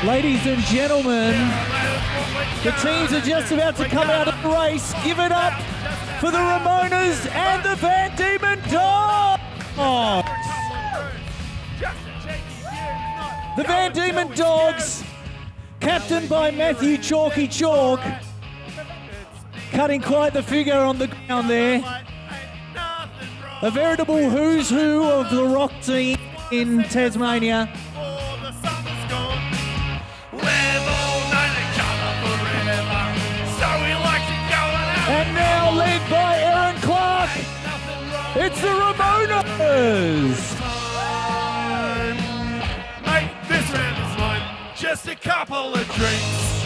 Ladies and gentlemen, the teams are just about to come out of the race. Give it up for the Ramonas and the Van Diemen Dogs. The Van Diemen Dogs, captained by Matthew Chalky Chalk, cutting quite the figure on the ground there. A veritable who's who of the rock team in Tasmania. And now led by Aaron Clark, it's the Ramonas! Mate, this round is mine, just a couple of drinks.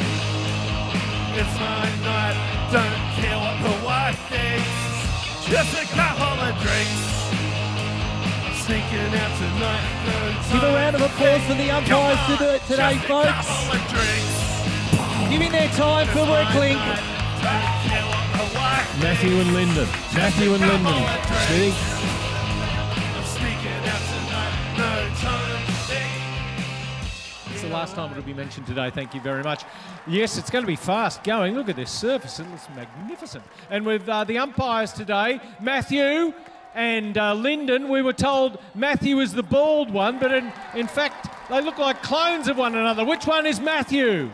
It's my night, don't care what the wife thinks. Just a couple of drinks. Sneaking out tonight, no Give a round of applause for the umpires to do it today, just folks. a couple of drinks. Giving their time for Reclink. Matthew and Lyndon. Matthew and Lyndon. Steady. It's the last time it'll be mentioned today. Thank you very much. Yes, it's going to be fast going. Look at this surface. It looks magnificent. And with the umpires today, Matthew and Lyndon, we were told Matthew is the bald one, but in fact, they look like clones of one another. Which one is Matthew?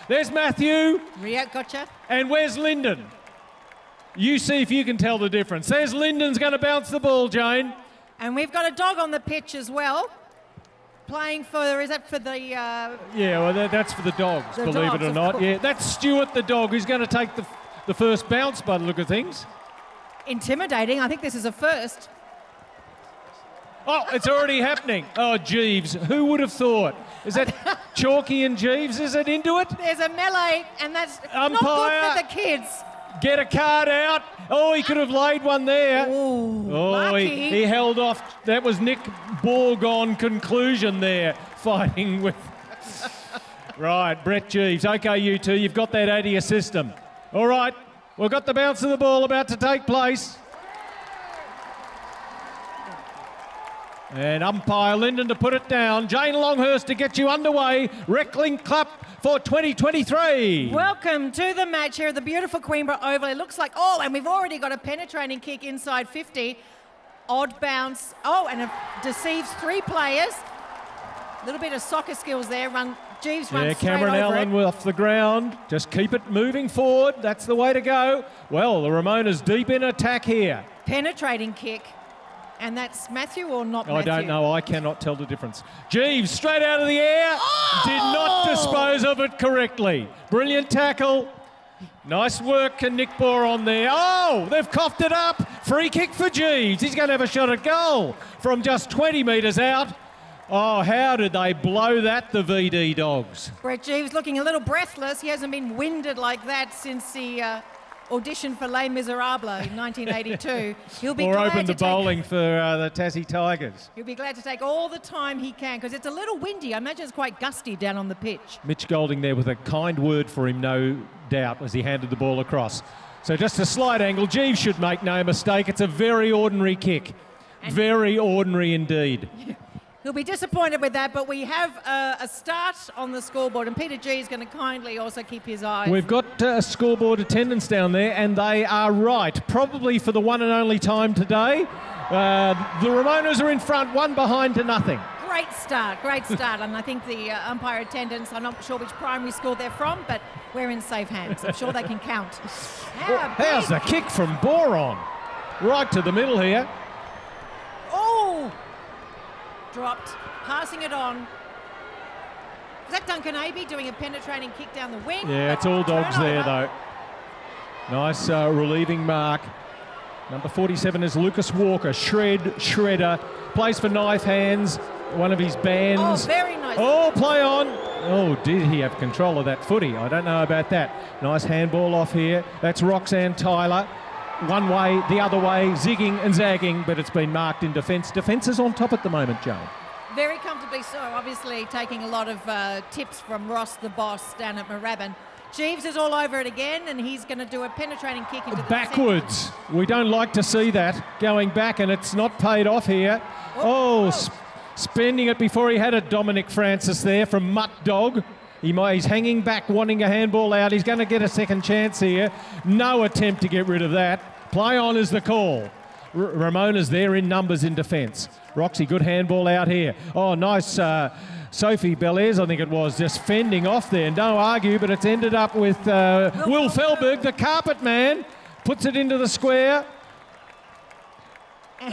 There's Matthew. Yeah, gotcha. And where's Lyndon? You see if you can tell the difference. There's Lyndon's going to bounce the ball, Jane. And we've got a dog on the pitch as well. Playing for, is that for the... Yeah, well, that's for the dogs, believe dogs, it or of not. course. Yeah, that's Stuart the dog who's going to take the first bounce by the look of things. Intimidating. I think this is a first. Oh, it's already happening. Oh, Jeeves, who would have thought? Is that Chalky and Jeeves? Is it into it? There's a melee, and that's not Umpire. good for the kids. Get a card out. Oh, he could have laid one there. Ooh, Oh, lucky. he held off. That was Nick Borg conclusion there, fighting with... Right, Brett Jeeves. Okay, you two, you've got that out of your system. All right, we've got the bounce of the ball about to take place. And umpire Lyndon to put it down. Jane Longhurst to get you underway. Reclink Cup for 2023. Welcome to the match here at the beautiful Queenborough Oval. It looks like, oh, and we've already got a penetrating kick inside 50. Odd bounce. Oh, and it deceives three players. A little bit of soccer skills there. Jeeves runs straight Cameron over Allen it. off the ground. Just keep it moving forward. That's the way to go. Well, the Ramonas deep in attack here. Penetrating kick. And that's Matthew or not Matthew? I don't know. I cannot tell the difference. Jeeves straight out of the air. Oh! Did not dispose of it correctly. Brilliant tackle. Nice work, Nick Bohr on there. Oh, they've coughed it up. Free kick for Jeeves. He's going to have a shot at goal from just 20 metres out. Oh, how did they blow that, the VD Dogs? Brett Jeeves looking a little breathless. He hasn't been winded like that since he auditioned for Les Miserables in 1982. He'll be Or glad opened to the bowling for the Tassie Tigers. He'll be glad to take all the time he can because it's a little windy. I imagine it's quite gusty down on the pitch. Mitch Golding there with a kind word for him, no doubt, as he handed the ball across. So just a slight angle. Jeeves should make no mistake. It's a very ordinary kick. Very ordinary indeed. He'll be disappointed with that, but we have a start on the scoreboard, and Peter G is going to kindly also keep his eyes. We've got a scoreboard attendance down there, and they are right. Probably for the one and only time today. The Ramonas are in front, 1 behind to nothing. Great start. And I think the umpire attendance, I'm not sure which primary school they're from, but we're in safe hands. I'm sure they can count. How's the kick from Boron? Right to the middle here. Oh! Dropped, passing it on. Is that Duncan Abbey doing a penetrating kick down the wing? Yeah, it's all dogs there, though. Nice relieving mark. Number 47 is Lucas Walker. Shredder. Plays for Knife Hands, one of his bands. Oh, very nice. Oh, play on. Oh, did he have control of that footy? I don't know about that. Nice handball off here. That's Roxanne Tyler. One way, the other way, zigging and zagging, but it's been marked in defence. Defence is on top at the moment, Joe. Very comfortably so, obviously taking a lot of tips from Ross, the boss, down at Moorabbin. Jeeves is all over it again, and he's going to do a penetrating kick into the backwards. centre. We don't like to see that. Going back, and it's not paid off here. Spending it before he had a Dominic Francis there from Mutt Dog. He's hanging back, wanting a handball out. He's going to get a second chance here. No attempt to get rid of that. Play on is the call. Ramona's there in numbers in defence. Roxy, good handball out here. Oh, nice. Sophie Belair's, I think it was, just fending off there. No argue, but it's ended up with Will Felberg, the carpet man, puts it into the square.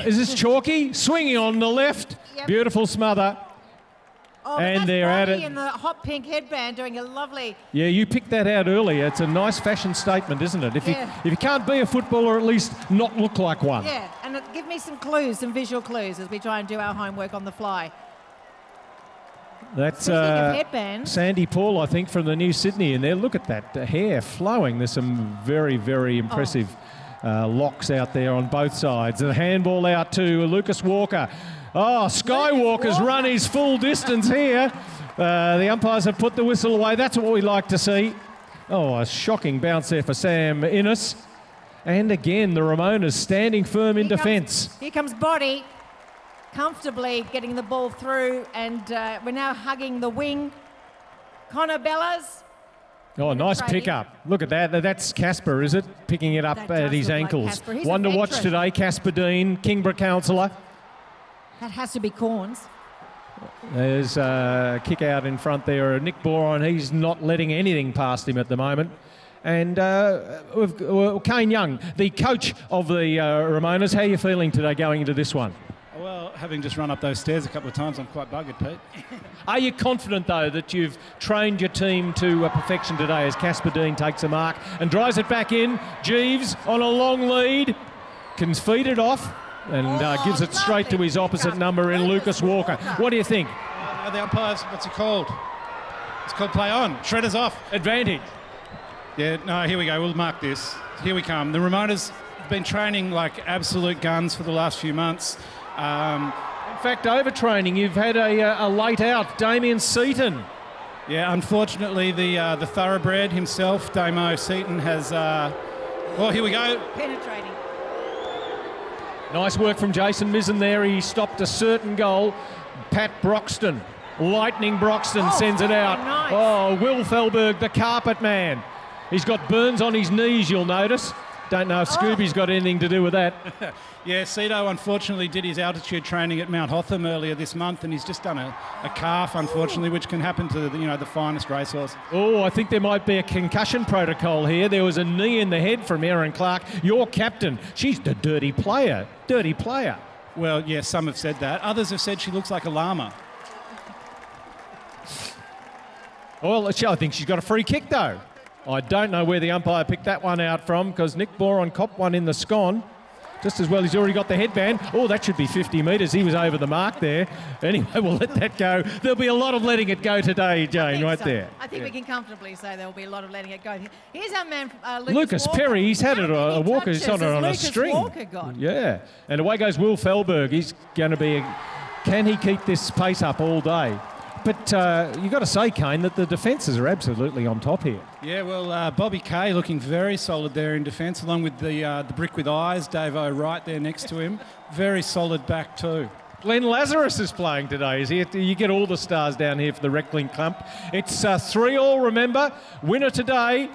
Is this Chalky? Swinging on the left. Yep. Beautiful smother. Oh, and they're at it. In the hot pink headband doing a lovely... Yeah, you picked that out earlier. It's a nice fashion statement, isn't it? If you can't be a footballer, at least not look like one. Yeah, and give me some clues, some visual clues as we try and do our homework on the fly. That's headbands. Sandy Paul, I think, from the New Sydney. And there, look at that hair flowing. There's some very, very impressive locks out there on both sides. The handball out to Lucas Walker. Oh, Skywalker's run his full distance here. The umpires have put the whistle away. That's what we like to see. Oh, a shocking bounce there for Sam Innes. And again, the Ramonas standing firm in defence. Here comes Body, comfortably getting the ball through, and we're now hugging the wing. Connor Bellas. Oh, nice pick-up. Look at that. That's Casper, is it? Picking it up at his ankles. Like One to watch today, Casper Dean, Kingborough councillor. That has to be Corns. There's a kick out in front there. Nick Boron, he's not letting anything past him at the moment. And Kane Young, the coach of the Ramonas. How are you feeling today going into this one? Well, having just run up those stairs a couple of times, I'm quite buggered, Pete. Are you confident, though, that you've trained your team to perfection today as Casper Dean takes a mark and drives it back in? Jeeves on a long lead, can feed it off and gives it straight to his opposite number in Lucas Walker. What do you think? The umpires, what's it called? It's called play on. Shredder's off. Advantage. Yeah, no, here we go. We'll mark this. Here we come. The Ramonas have been training like absolute guns for the last few months. In fact, overtraining. You've had a late out, Damien Seaton. Yeah, unfortunately, the thoroughbred himself, Damo Seaton, has... well, here we go. Penetrating. Nice work from Jason Mizzen there. He stopped a certain goal. Pat Broxton, Lightning Broxton sends it out. Nice. Oh, Will Felberg, the carpet man. He's got burns on his knees, you'll notice. Don't know if Scooby's got anything to do with that. Yeah, Cedo unfortunately did his altitude training at Mount Hotham earlier this month, and he's just done a calf, unfortunately, which can happen to the finest racehorse. Oh, I think there might be a concussion protocol here. There was a knee in the head from Erin Clark, your captain. She's the dirty player. Dirty player. Well, yes, yeah, some have said that. Others have said she looks like a llama. Well, I think she's got a free kick, though. I don't know where the umpire picked that one out from because Nick Boron copped one in the scone. Just as well, he's already got the headband. Oh, that should be 50 metres. He was over the mark there. Anyway, we'll let that go. There'll be a lot of letting it go today, Jane, right there. I think we can comfortably say there will be a lot of letting it go. Here's our man, Lucas Walker. Perry. He's had a walker. He's on a string. Walker got? Yeah. And away goes Will Felberg. He's going to be... Can he keep this pace up all day? But you've got to say, Kane, that the defences are absolutely on top here. Yeah, well, Bobby Kay looking very solid there in defence, along with the brick with eyes, Davo right there next to him. Very solid back too. Glenn Lazarus is playing today. Is he? You get all the stars down here for the Reclink Clump. It's 3-3, remember. Winner today.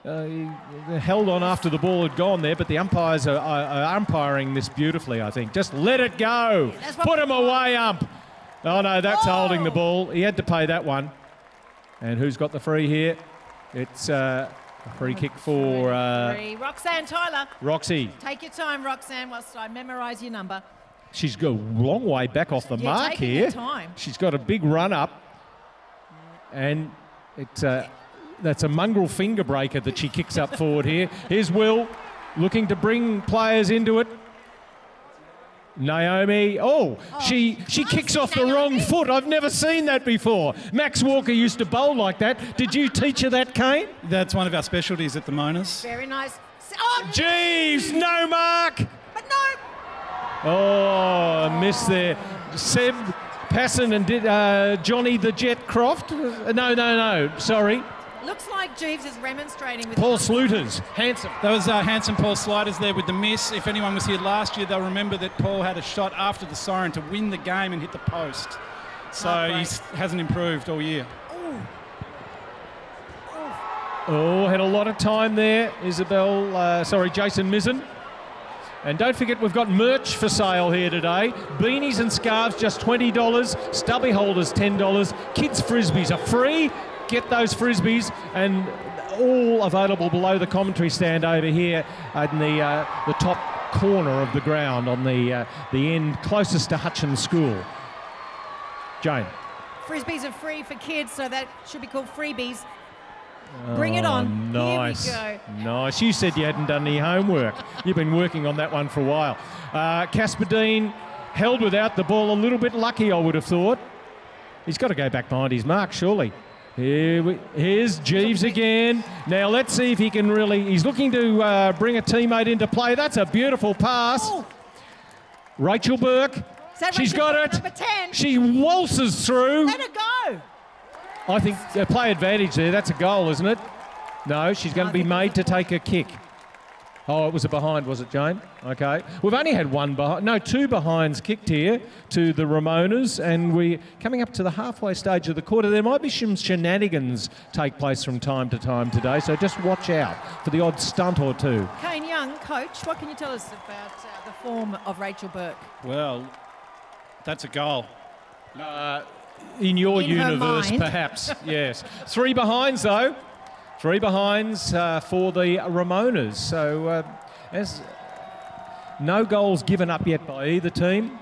They held on after the ball had gone there, but the umpires are umpiring this beautifully, I think. Just let it go. Put him away, ump. Oh, no, that's holding the ball. He had to pay that one. And who's got the free here? It's a free kick for... Roxanne Tyler. Roxy. Take your time, Roxanne, whilst I memorise your number. She's got a long way back off the mark here. Time. She's got a big run up. And that's a mongrel finger breaker that she kicks up forward here. Here's Will looking to bring players into it. Naomi, she kicks off the wrong foot. I've never seen that before. Max Walker used to bowl like that. Did you teach her that, Kane? That's one of our specialties at the Monas. Very nice. Jeeves, no mark. But no. Oh, miss there. Seb Passon and Johnny the Jet Croft. No, sorry. Looks like Jeeves is remonstrating with Paul Sluters. Handsome. That was handsome Paul Sliders there with the miss. If anyone was here last year, they'll remember that Paul had a shot after the siren to win the game and hit the post. So he hasn't improved all year. Ooh. Oh, had a lot of time there, Jason Mizzen. And don't forget, we've got merch for sale here today. Beanies and scarves, just $20. Stubby holders, $10. Kids' frisbees are free. Get those frisbees, and all available below the commentary stand over here in the top corner of the ground on the end closest to Hutchins School. Jane. Frisbees are free for kids, so that should be called freebies. Bring it on. Nice. Here we go. Nice. You said you hadn't done any homework. You've been working on that one for a while. Casper Dean held without the ball, a little bit lucky, I would have thought. He's got to go back behind his mark, surely. Here's Jeeves again. Now let's see if he can really... He's looking to bring a teammate into play. That's a beautiful pass. Oh. Rachel Burke. She's got it. Number 10. She waltzes through. Let her go. I think play advantage there. That's a goal, isn't it? No, she's going to be made to take a kick. Oh, it was a behind, was it, Jane? Okay. We've only had two behinds kicked here to the Ramonas, and we're coming up to the halfway stage of the quarter. There might be some shenanigans take place from time to time today, so just watch out for the odd stunt or two. Kane Young, coach, what can you tell us about the form of Rachel Burke? Well, that's a goal. In your In her universe, mind. perhaps, yes. 3 behinds, though. 3 behinds for the Ramonas. So, as no goals given up yet by either team,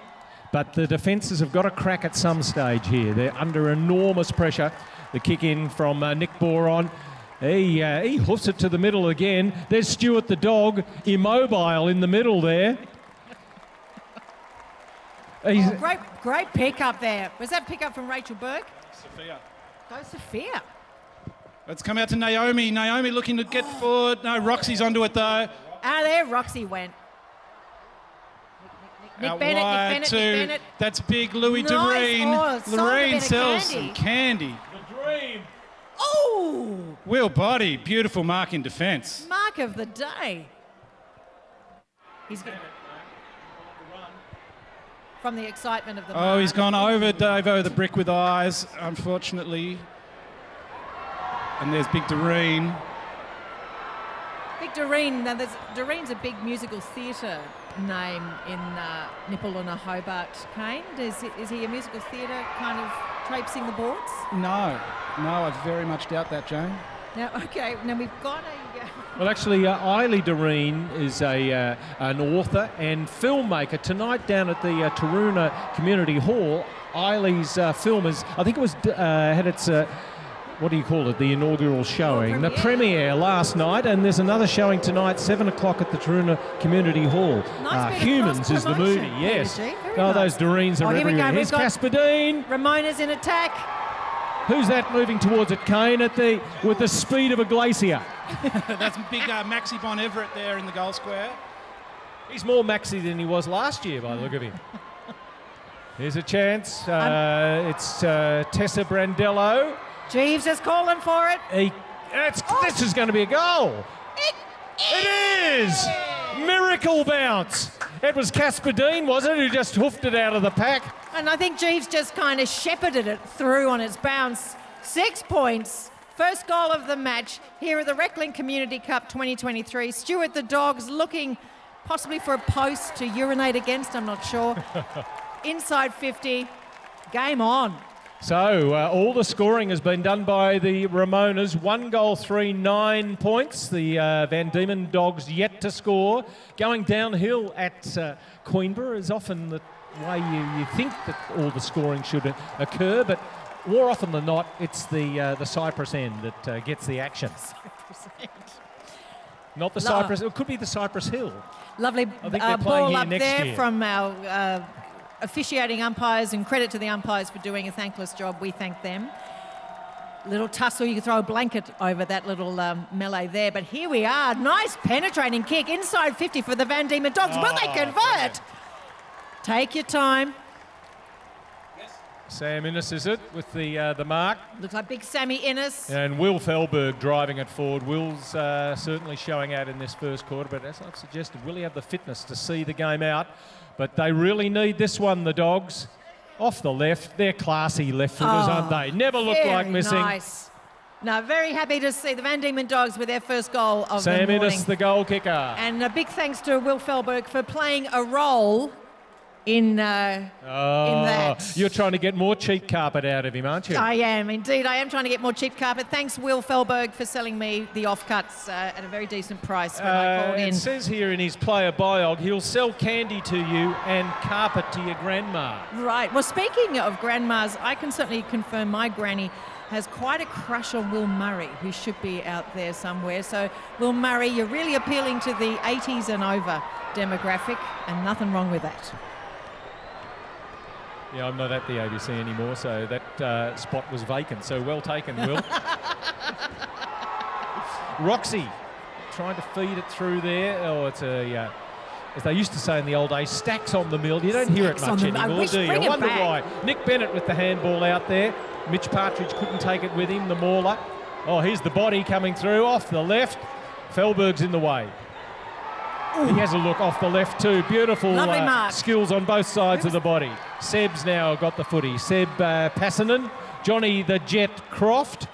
but the defences have got a crack at some stage here. They're under enormous pressure. The kick in from Nick Boron. He hoofs it to the middle again. There's Stuart the dog, immobile in the middle there. Great pick up there. Was that pick up from Rachel Burke? Sophia. Go Sophia. Let's come out to Naomi. Naomi looking to get forward. No, Roxy's onto it though. There Roxy went. Nick Bennett. That's big Louis Nice. Doreen. Oh, sold a Lorraine bit of sells candy. some candy. The dream. Oh! Will Body, beautiful mark in defence. Mark of the day. He's getting from the excitement of the mark. He's gone over Dave over the brick with eyes, unfortunately. And there's Big Doreen. Big Doreen. Now, Doreen's a big musical theatre name in Nipaluna, Hobart. Kane, is he a musical theatre kind of traipsing the boards? No, I very much doubt that, Jane. Now, okay. Now we've got a. Well, actually, Eiley Doreen is an author and filmmaker. Tonight down at the Taroona Community Hall, Eiley's film is, I think it was, had its, what do you call it, the inaugural showing, the premiere last night, and there's another showing tonight, 7 o'clock at the Taroona Community Hall. Nice bit of Humans is the movie, cross-promotion, yes. Peter G. Very Oh, nice. those Doreens are Here we go. everywhere. We've Here's got Casper Dean. Ramona's in attack. Who's that moving towards it, Kane, with the speed of a glacier? That's big Maxi Bon Everett there in the goal square. He's more maxi than he was last year, by the look of him. Here's a chance. It's Tessa Brandello. Jeeves is calling for it. This is going to be a goal. It is! Miracle bounce. It was Casper Dean, wasn't it, who just hoofed it out of the pack? And I think Jeeves just kind of shepherded it through on its bounce. 6 points. First goal of the match here at the Reclink Community Cup 2023. Stuart the Dog's looking possibly for a post to urinate against, I'm not sure. Inside 50. Game on. So all the scoring has been done by the Ramonas. 1 goal, 9 points. The Van Diemen Dogs yet to score. Going downhill at Queenborough is often the way you think that all the scoring should occur, but more often than not, it's the Cypress end that gets the action. Not the Cypress. It could be the Cypress Hill. Lovely I think they're playing ball here up next there year. from our officiating umpires, and credit to the umpires for doing a thankless job. We thank them. Little tussle, you can throw a blanket over that little melee there. But here we are. Nice penetrating kick inside 50 for the Van Diemen Dogs. Will they convert? Brilliant. Take your time. Sam Innes is it with the mark. Looks like big Sammy Innes. And Will Felberg driving it forward. Will's certainly showing out in this first quarter, but as I've suggested, will he have the fitness to see the game out? But they really need this one, the Dogs. Off the left. They're classy left-footers, aren't they? Never look like missing. Nice. No, very happy to see the Van Diemen Dogs with their first goal of Sam the morning. Innes, the goal kicker. And a big thanks to Will Felberg for playing a role in that. You're trying to get more cheap carpet out of him, aren't you? I am, indeed. I am trying to get more cheap carpet. Thanks, Will Felberg, for selling me the offcuts at a very decent price when I called in. It says here in his player biog, he'll sell candy to you and carpet to your grandma. Right. Well, speaking of grandmas, I can certainly confirm my granny has quite a crush on Will Murray, who should be out there somewhere. So, Will Murray, you're really appealing to the 80s and over demographic, and nothing wrong with that. Yeah, I'm not at the ABC anymore, so that spot was vacant. So well taken, Will. Roxy trying to feed it through there. Oh, it's a, as they used to say in the old days, stacks on the mill. You don't hear it much anymore, do you? I wonder why. Nick Bennett with the handball out there. Mitch Partridge couldn't take it with him, the mauler. Oh, here's the body coming through off the left. Felberg's in the way. Ooh. He has a look off the left too. Beautiful skills on both sides of the body. Seb's now got the footy. Seb Passanen, Johnny the Jet Croft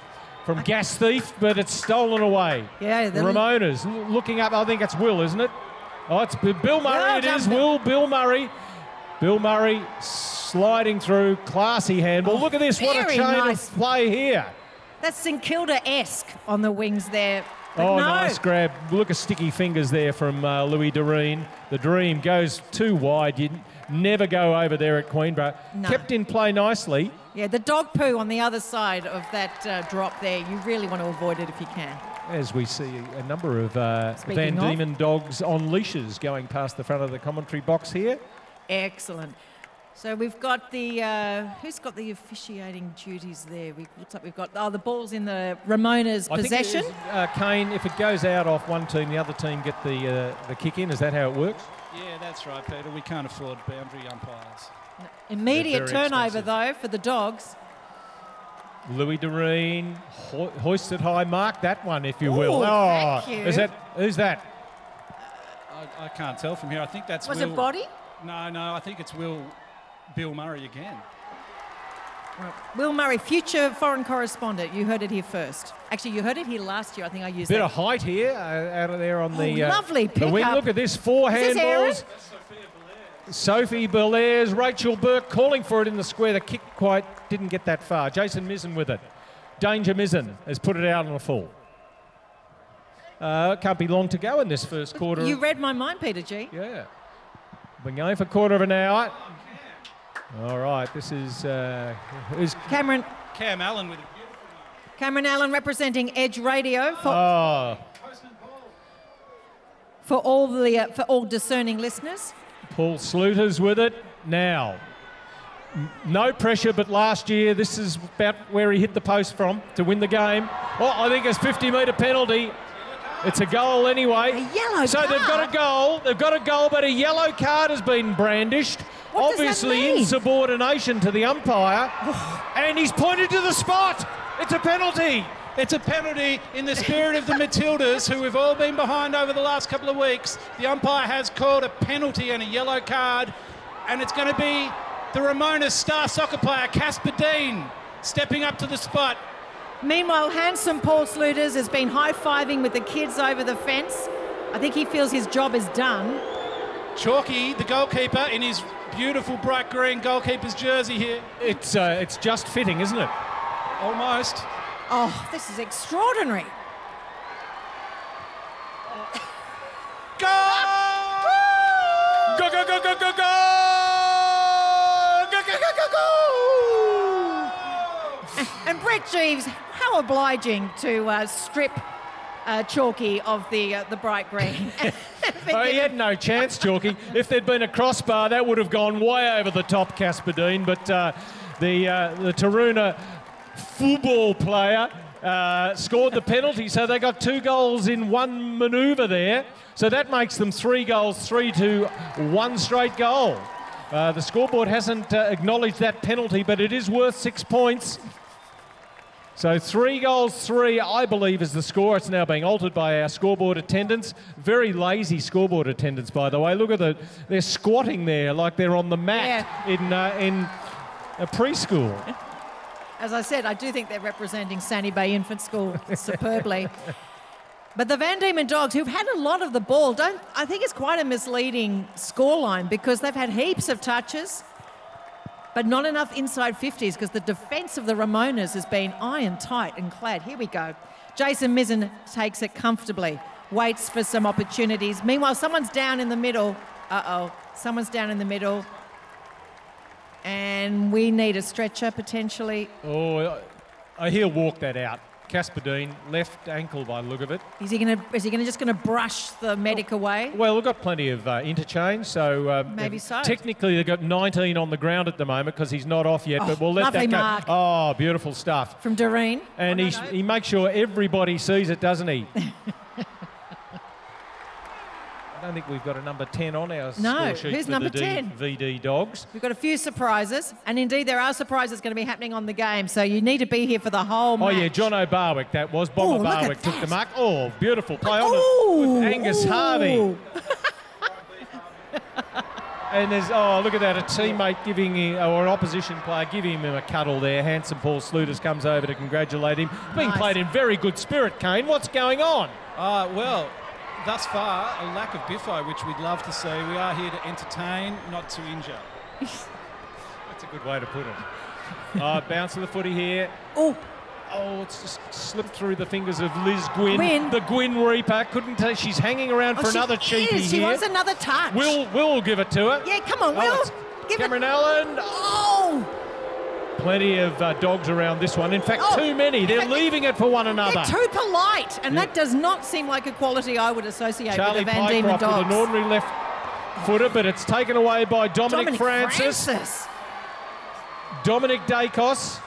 from Gas Thief, but it's stolen away. Yeah, Ramona's looking up. I think it's Will, isn't it? Oh, it's Bill Murray. It is Will. Bill Murray. Bill Murray sliding through. Classy handball. Look at this. What a chain of play here. That's St Kilda-esque on the wings there. But nice grab. Look at sticky fingers there from Louis Doreen. The dream goes too wide. You never go over there at Queenborough. No. Kept in play nicely. Yeah, the dog poo on the other side of that drop there. You really want to avoid it if you can. As we see a number of Van Diemen Dogs on leashes going past the front of the commentary box here. Excellent. So we've got the, who's got the officiating duties there? Looks like we've got, the ball's in the Ramona's possession. I think Kane, if it goes out off one team, the other team get the kick in. Is that how it works? Yeah, that's right, Peter. We can't afford boundary umpires. No. Immediate turnover, though, for the Dogs. Louis Doreen, hoisted high, mark that one, if you will. Thank you. Who's that? I can't tell from here. I think that's Was Will. it Body? No, I think it's Bill Murray again. Right. Will Murray, future foreign correspondent. You heard it here first. Actually, you heard it here last year. I think I used Bit of height here, out of there on the lovely the wing. Look at this, 4 handballs. Sophie Belair's, Rachel Burke calling for it in the square. The kick quite didn't get that far. Jason Mizzen with it. Danger Mizzen has put it out on a full. Can't be long to go in this first quarter. You read my mind, Peter G. Yeah. Been going for a quarter of an hour. All right, this is who's Cam Allen with it. Cameron Allen representing Edge Radio for all discerning listeners. Paul Sluter's with it now. No pressure, but last year this is about where he hit the post from to win the game. Oh, I think it's 50-metre penalty. It's a goal anyway. A yellow card? So they've got a goal. They've got a goal, but a yellow card has been brandished. What Obviously does that mean? Insubordination to the umpire. And he's pointed to the spot. It's a penalty. It's a penalty in the spirit of the Matildas, who we've all been behind over the last couple of weeks. The umpire has called a penalty and a yellow card, and it's going to be the Ramona's star soccer player, Casper Dean, stepping up to the spot. Meanwhile, handsome Paul Sluters has been high-fiving with the kids over the fence. I think he feels his job is done. Chalky, the goalkeeper, in his beautiful bright green goalkeeper's jersey here. It's just fitting, isn't it? Almost. Oh, this is extraordinary. Goal! Go, go, go, go, go, go! Go, go, go, go, go! And Brett Jeeves, how obliging to strip Chalky of the bright green. Oh, he had no chance, Chalky. If there'd been a crossbar, that would have gone way over the top, Casper Dean. But the Taruna football player scored the penalty, so they got 2 goals in one manoeuvre there. So that makes them 3 goals, 3-1 straight goal. The scoreboard hasn't acknowledged that penalty, but it is worth 6 points. So 3 goals, 3, I believe, is the score. It's now being altered by our scoreboard attendants. Very lazy scoreboard attendants, by the way. Look at they're squatting there like they're on the mat in a preschool. As I said, I do think they're representing Sandy Bay Infant School superbly. But the Van Diemen Dogs, who've had a lot of the ball, I think it's quite a misleading scoreline because they've had heaps of touches, but not enough inside 50s because the defence of the Ramonas has been iron tight and clad. Here we go. Jason Mizzen takes it comfortably, waits for some opportunities. Meanwhile, someone's down in the middle. Someone's down in the middle. And we need a stretcher potentially. Oh, he'll walk that out. Casper Dean, left ankle by the look of it. Is he just going to brush the medic away? Well, we've got plenty of interchange, so maybe so. Technically, they've got 19 on the ground at the moment because he's not off yet. But we'll let that go. Mark. Oh, beautiful stuff From Doreen. And he makes sure everybody sees it, doesn't he? I don't think we've got a number 10 on our score sheet who's for number the 10? VD Dogs. We've got a few surprises, and indeed there are surprises going to be happening on the game, so you need to be here for the whole match. Oh, yeah, John O'Barwick, that was. Bomber Barwick took the mark. Oh, beautiful play on it with Angus Harvey. And there's, look at that, a teammate or an opposition player giving him a cuddle there. Handsome Paul Sluters comes over to congratulate him. Being played in very good spirit, Kane. What's going on? Well, thus far, a lack of biffo, which we'd love to see. We are here to entertain, not to injure. That's a good way to put it. Bounce of the footy here. Oh, it's just slipped through the fingers of Liz Gwynn. The Gwynn Reaper. Couldn't tell. She's hanging around for another cheapie here. She wants another touch. Will give it to her. Yeah, come on, Will. Give Cameron Allen. Plenty of dogs around this one. In fact, too many. They're leaving it for one another. They're too polite, and that does not seem like a quality I would associate with the Van Diemen Dogs. With an ordinary left footer, but it's taken away by Dominic Francis. Dominic Dacos.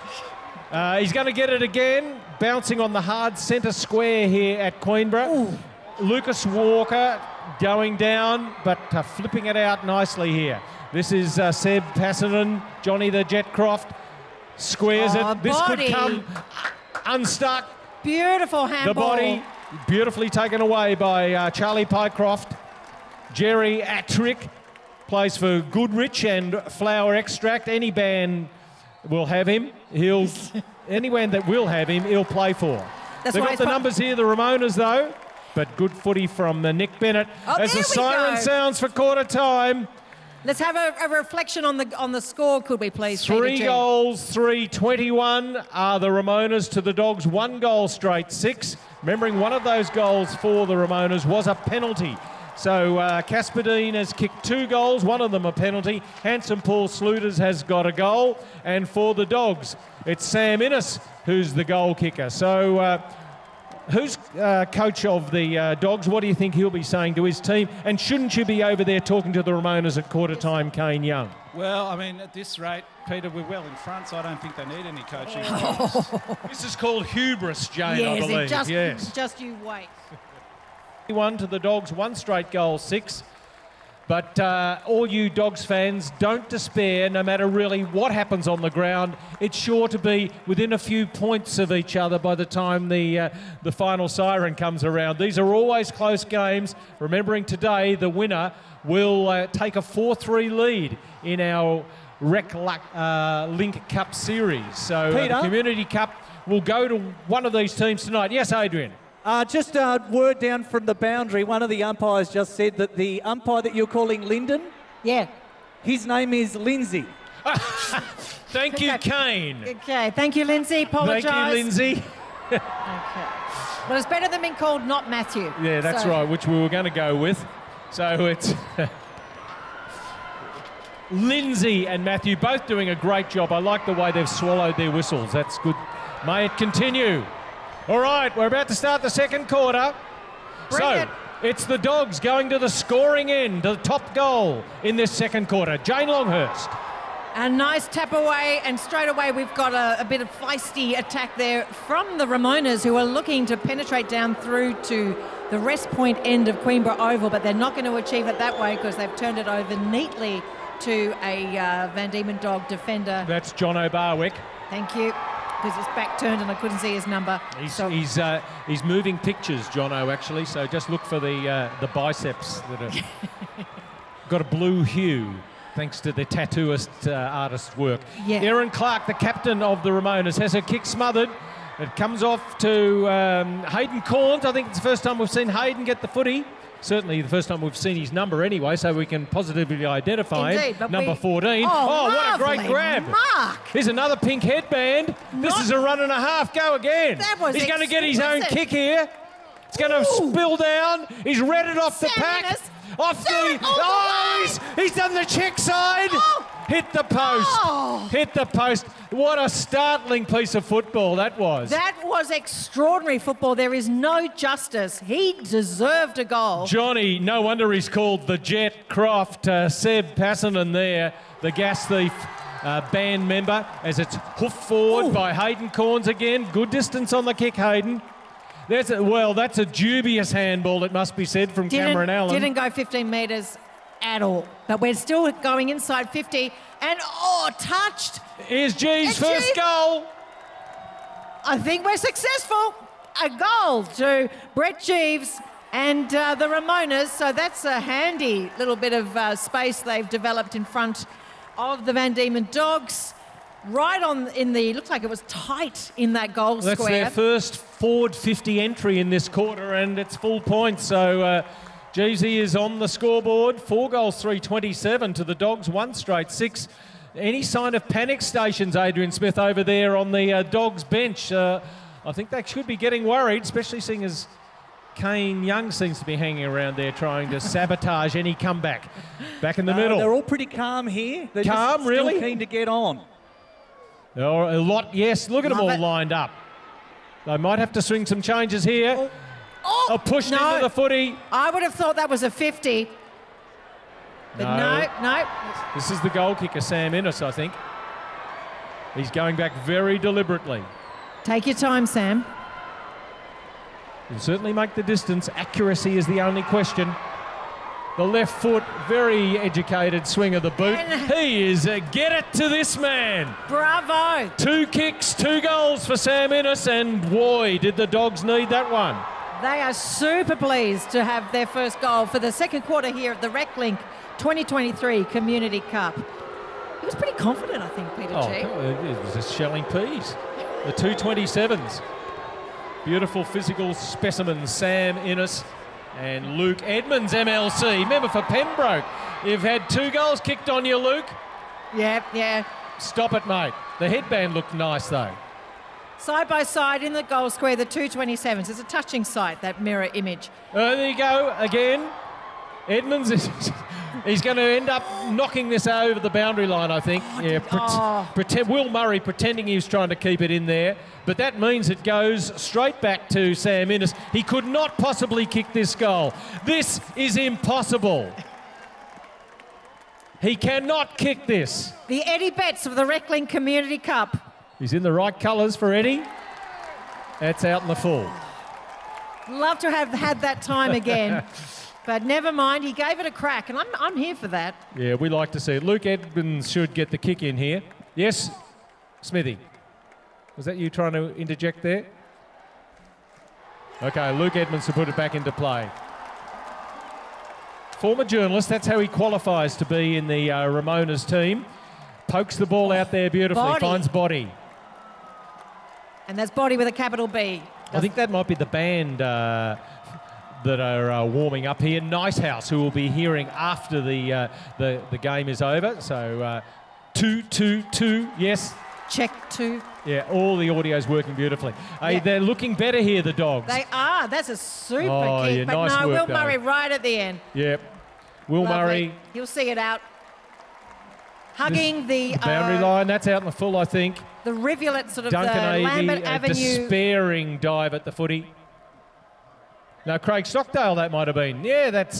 He's going to get it again, bouncing on the hard centre square here at Queenborough. Lucas Walker going down, but flipping it out nicely here. This is Seb Passenden, Johnny the Jetcroft. Squares it. This could come unstuck. Beautiful handball. The body beautifully taken away by Charlie Pycroft. Jerry Attrick plays for Goodrich and Flower Extract. Any band will have him. Anyone that will have him, he'll play for. They've got the numbers here, the Ramonas, though. But good footy from Nick Bennett. As the siren sounds for quarter time. Let's have a reflection on the score, could we please? 3 goals, 3-21 are the Ramonas to the Dogs. 1 goal straight, 6. Remembering one of those goals for the Ramonas was a penalty. So Casper Dean has kicked 2 goals, one of them a penalty. Handsome Paul Sluters has got a goal. And for the Dogs, it's Sam Innes who's the goal kicker. So who's coach of the Dogs? What do you think he'll be saying to his team? And shouldn't you be over there talking to the Ramonas at quarter time, Kane Young? Well, I mean, at this rate, Peter, we're well in front, so I don't think they need any coaching. This is called hubris, Jane, I believe. Just you wait. 1 to the Dogs, 1 straight goal, 6. But all you Dogs fans, don't despair. No matter really what happens on the ground, it's sure to be within a few points of each other by the time the final siren comes around. These are always close games. Remembering today, the winner will take a 4-3 lead in our Reclink Cup series. So the Community Cup will go to one of these teams tonight. Yes, Adrian. Just a word down from the boundary. One of the umpires just said that the umpire that you're calling Lyndon, his name is Lindsay. Thank you, Kane. Okay, thank you, Lindsay. Apologise. Thank you, Lindsay. Okay. Well, it's better than being called not Matthew. Yeah, that's right, which we were going to go with. So it's Lindsay and Matthew both doing a great job. I like the way they've swallowed their whistles. That's good. May it continue. All right, we're about to start the second quarter. Brilliant. So it's the Dogs going to the scoring end, the top goal in this second quarter. Jane Longhurst. A nice tap away, and straight away we've got a bit of feisty attack there from the Ramonas, who are looking to penetrate down through to the rest point end of Queenborough Oval, but they're not going to achieve it that way because they've turned it over neatly to a Van Diemen Dog defender. That's John O'Barwick. Thank you. Because his back turned and I couldn't see his number. He's moving pictures, Jono, actually. So just look for the biceps that are got a blue hue. thanks to the tattooist artist's work. Yeah. Erin Clark, the captain of the Ramonas, has her kick smothered. It comes off to Hayden Corns. I think it's the first time we've seen Hayden get the footy. Certainly the first time we've seen his number anyway, so we can positively identify Indeed, him. but Number 14. Oh, what a great lovely grab. mark. Here's another pink headband. This is a run and a half. Go again. That was He's going to get his own exquisite. kick here. It's going to spill down. He's read it off the Sam pack. Innes. Off Sam the... all the Oh, he's done the check side. Oh. Hit the post. Oh. Hit the post. What a startling piece of football that was. That was extraordinary football. There is no justice. He deserved a goal. Johnny, no wonder he's called the Jet. Croft, Seb Passanen there, the gas thief band member, as it's hoofed forward by Hayden Corns again. Good distance on the kick, Hayden. That's a dubious handball, it must be said, from Cameron Allen. Didn't go 15 metres at all. But we're still going inside 50. And, touched. Here's G's It's first G. goal. I think we're successful. A goal to Brett Jeeves and the Ramonas. So that's a handy little bit of space they've developed in front of the Van Diemen Dogs. Right looks like it was tight in that goal That's square. their first forward 50 entry in this quarter, and it's full points. So Jeevesy is on the scoreboard. 4 goals, 3-27 to the Dogs, 1 straight 6. Any sign of panic stations, Adrian Smith, over there on the Dogs bench? I think they should be getting worried, especially seeing as Kane Young seems to be hanging around there trying to sabotage any comeback. Back in the middle. They're all pretty calm here. They're Calm, just really? still keen to get on. Oh, a lot, yes. Look at them Love all it. lined up. They might have to swing some changes here. Oh, Pushed no. into the footy. I would have thought that was a 50. But no. This is the goal kicker, Sam Innes, I think. He's going back very deliberately. Take your time, Sam. Can certainly make the distance. Accuracy is the only question. The left foot, very educated swing of the boot. And- He is get it to this man. Bravo. 2 kicks, 2 goals for Sam Innes, and boy, did the Dogs need that one. They are super pleased to have their first goal for the second quarter here at the Reclink 2023 Community Cup. He was pretty confident, I think, Peter G. It was just shelling peas. The 227s. Beautiful physical specimens, Sam Innes and Luke Edmonds, MLC. Member for Pembroke. You've had 2 goals kicked on you, Luke. Yeah. Stop it, mate. The headband looked nice, though. Side by side in the goal square, the 227s. It's a touching sight, that mirror image. There you go, again. Edmonds he's going to end up knocking this over the boundary line, I think. Will Murray pretending he was trying to keep it in there. But that means it goes straight back to Sam Innes. He could not possibly kick this goal. This is impossible. He cannot kick this. The Eddie Betts of the Reclink Community Cup. He's in the right colours for Eddie. That's out in the full. Love to have had that time again. But never mind, he gave it a crack, and I'm here for that. Yeah, we like to see it. Luke Edmonds should get the kick in here. Yes, Smithy. Was that you trying to interject there? Okay, Luke Edmonds to put it back into play. Former journalist, that's how he qualifies to be in the Ramonas team. Pokes the ball out there beautifully, Body. finds Body. And that's Body with a capital B. I think that might be the band that are warming up here. Nice House, who will be hearing after the game is over. So 2-2-2, yes. Check 2. Yeah, all the audio's working beautifully. Yeah. They're looking better here, the Dogs. They are. That's a super Oh, kick. yeah, But nice no, work, Will though. Murray right at the end. Yep. Will Lovely. Murray. He'll see it out. Hugging the boundary line, that's out in the full, I think. the rivulet, sort of Duncan the Avey, Lambert a Avenue. despairing dive at the footy. Now, Craig Stockdale, that might have been. Yeah, that's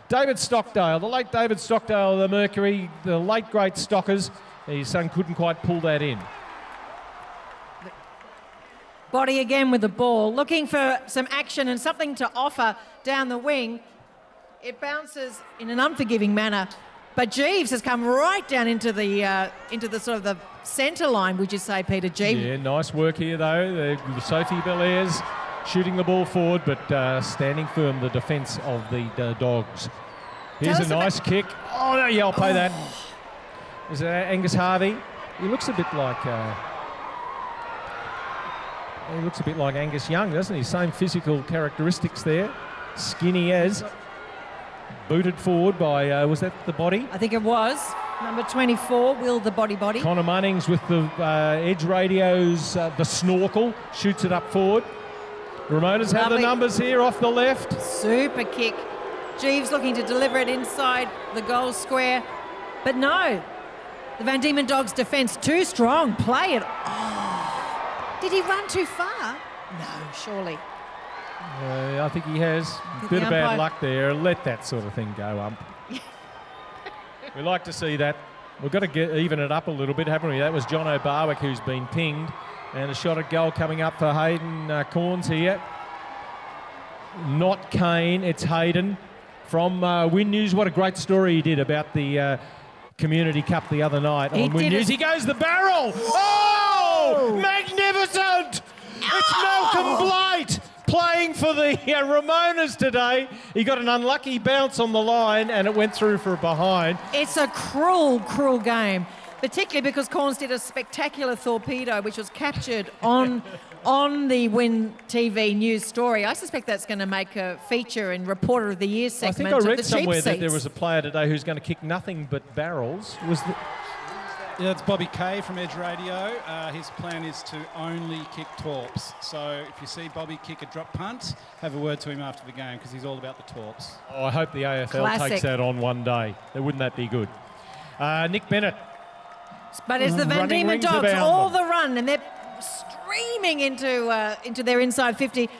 David Stockdale, the late David Stockdale of the Mercury, the late great Stockers. His son couldn't quite pull that in. Body again with the ball, looking for some action and something to offer down the wing. It bounces in an unforgiving manner, but Jeeves has come right down into the sort of the centre line. Would you say, Peter G? Yeah, nice work here though. Sophie Belair's shooting the ball forward, but standing firm the defence of the Dogs. Here's a nice kick. Oh, no, yeah, I'll pay that. Is it Angus Harvey? He looks a bit like... he looks a bit like Angus Young, doesn't he? Same physical characteristics there. Skinny as. Booted forward by, was that the body? I think it was. Number 24, Will the Body. Connor Munnings with the Edge Radios, the snorkel, shoots it up forward. Ramonas have the numbers here off the left. Super kick. Jeeves looking to deliver it inside the goal square. But no, the Van Diemen Dogs defence too strong. Play it. Oh. Did he run too far? No, surely. I think he has. Bit of bad luck there. Let that sort of thing go, ump. We like to see that. We've got to even it up a little bit, haven't we? That was John O'Barwick who's been pinged. And a shot at goal coming up for Hayden Corns here. Not Kane, it's Hayden. From Win News, what a great story he did about the Community Cup the other night on Win News. He goes the barrel. Whoa! Oh, magnificent! It's Malcolm Blight playing for the Ramonas today. He got an unlucky bounce on the line and it went through for a behind. It's a cruel, cruel game, particularly because Corns did a spectacular torpedo which was captured on the Win TV news story. I suspect that's going to make a feature in Reporter of the Year segment. I think I read somewhere that there was a player today who's going to kick nothing but barrels. Yeah, it's Bobby Kay from Edge Radio. His plan is to only kick torps. So if you see Bobby kick a drop punt, have a word to him after the game because he's all about the torps. Oh, I hope the AFL takes that on one day. Wouldn't that be good? Nick Bennett. But it's the Van Diemen Dogs, all the run, and they're streaming into their inside 50.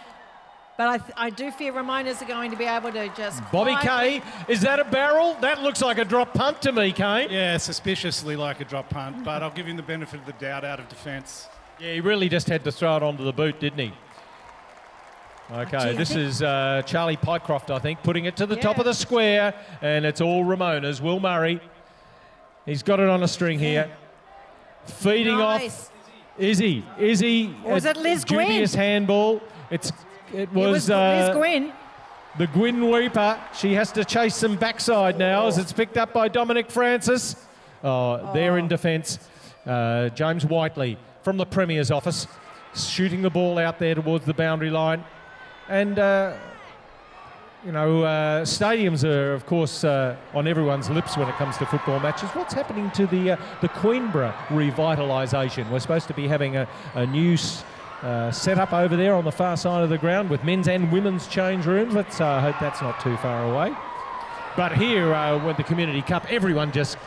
But I do fear Ramonas are going to be able to just... Bobby Kay, is that a barrel? That looks like a drop punt to me, Kane. Yeah, suspiciously like a drop punt, but I'll give him the benefit of the doubt out of defence. Yeah, he really just had to throw it onto the boot, didn't he? Okay, this is Charlie Pycroft, I think, putting it to the top of the square, and it's all Ramonas. Will Murray, he's got it on a string here. Feeding off. Izzy. Or was it Liz Gwynn? Dubious handball. It was Liz Gwynn. The Gwynn Weeper. She has to chase some backside now as it's picked up by Dominic Francis. There in defence. James Whiteley from the Premier's office shooting the ball out there towards the boundary line. And, stadiums are, of course, on everyone's lips when it comes to football matches. What's happening to the Queenborough revitalisation? We're supposed to be having a new set up over there on the far side of the ground with men's and women's change rooms. Let's hope that's not too far away. But here, with the Community Cup, everyone just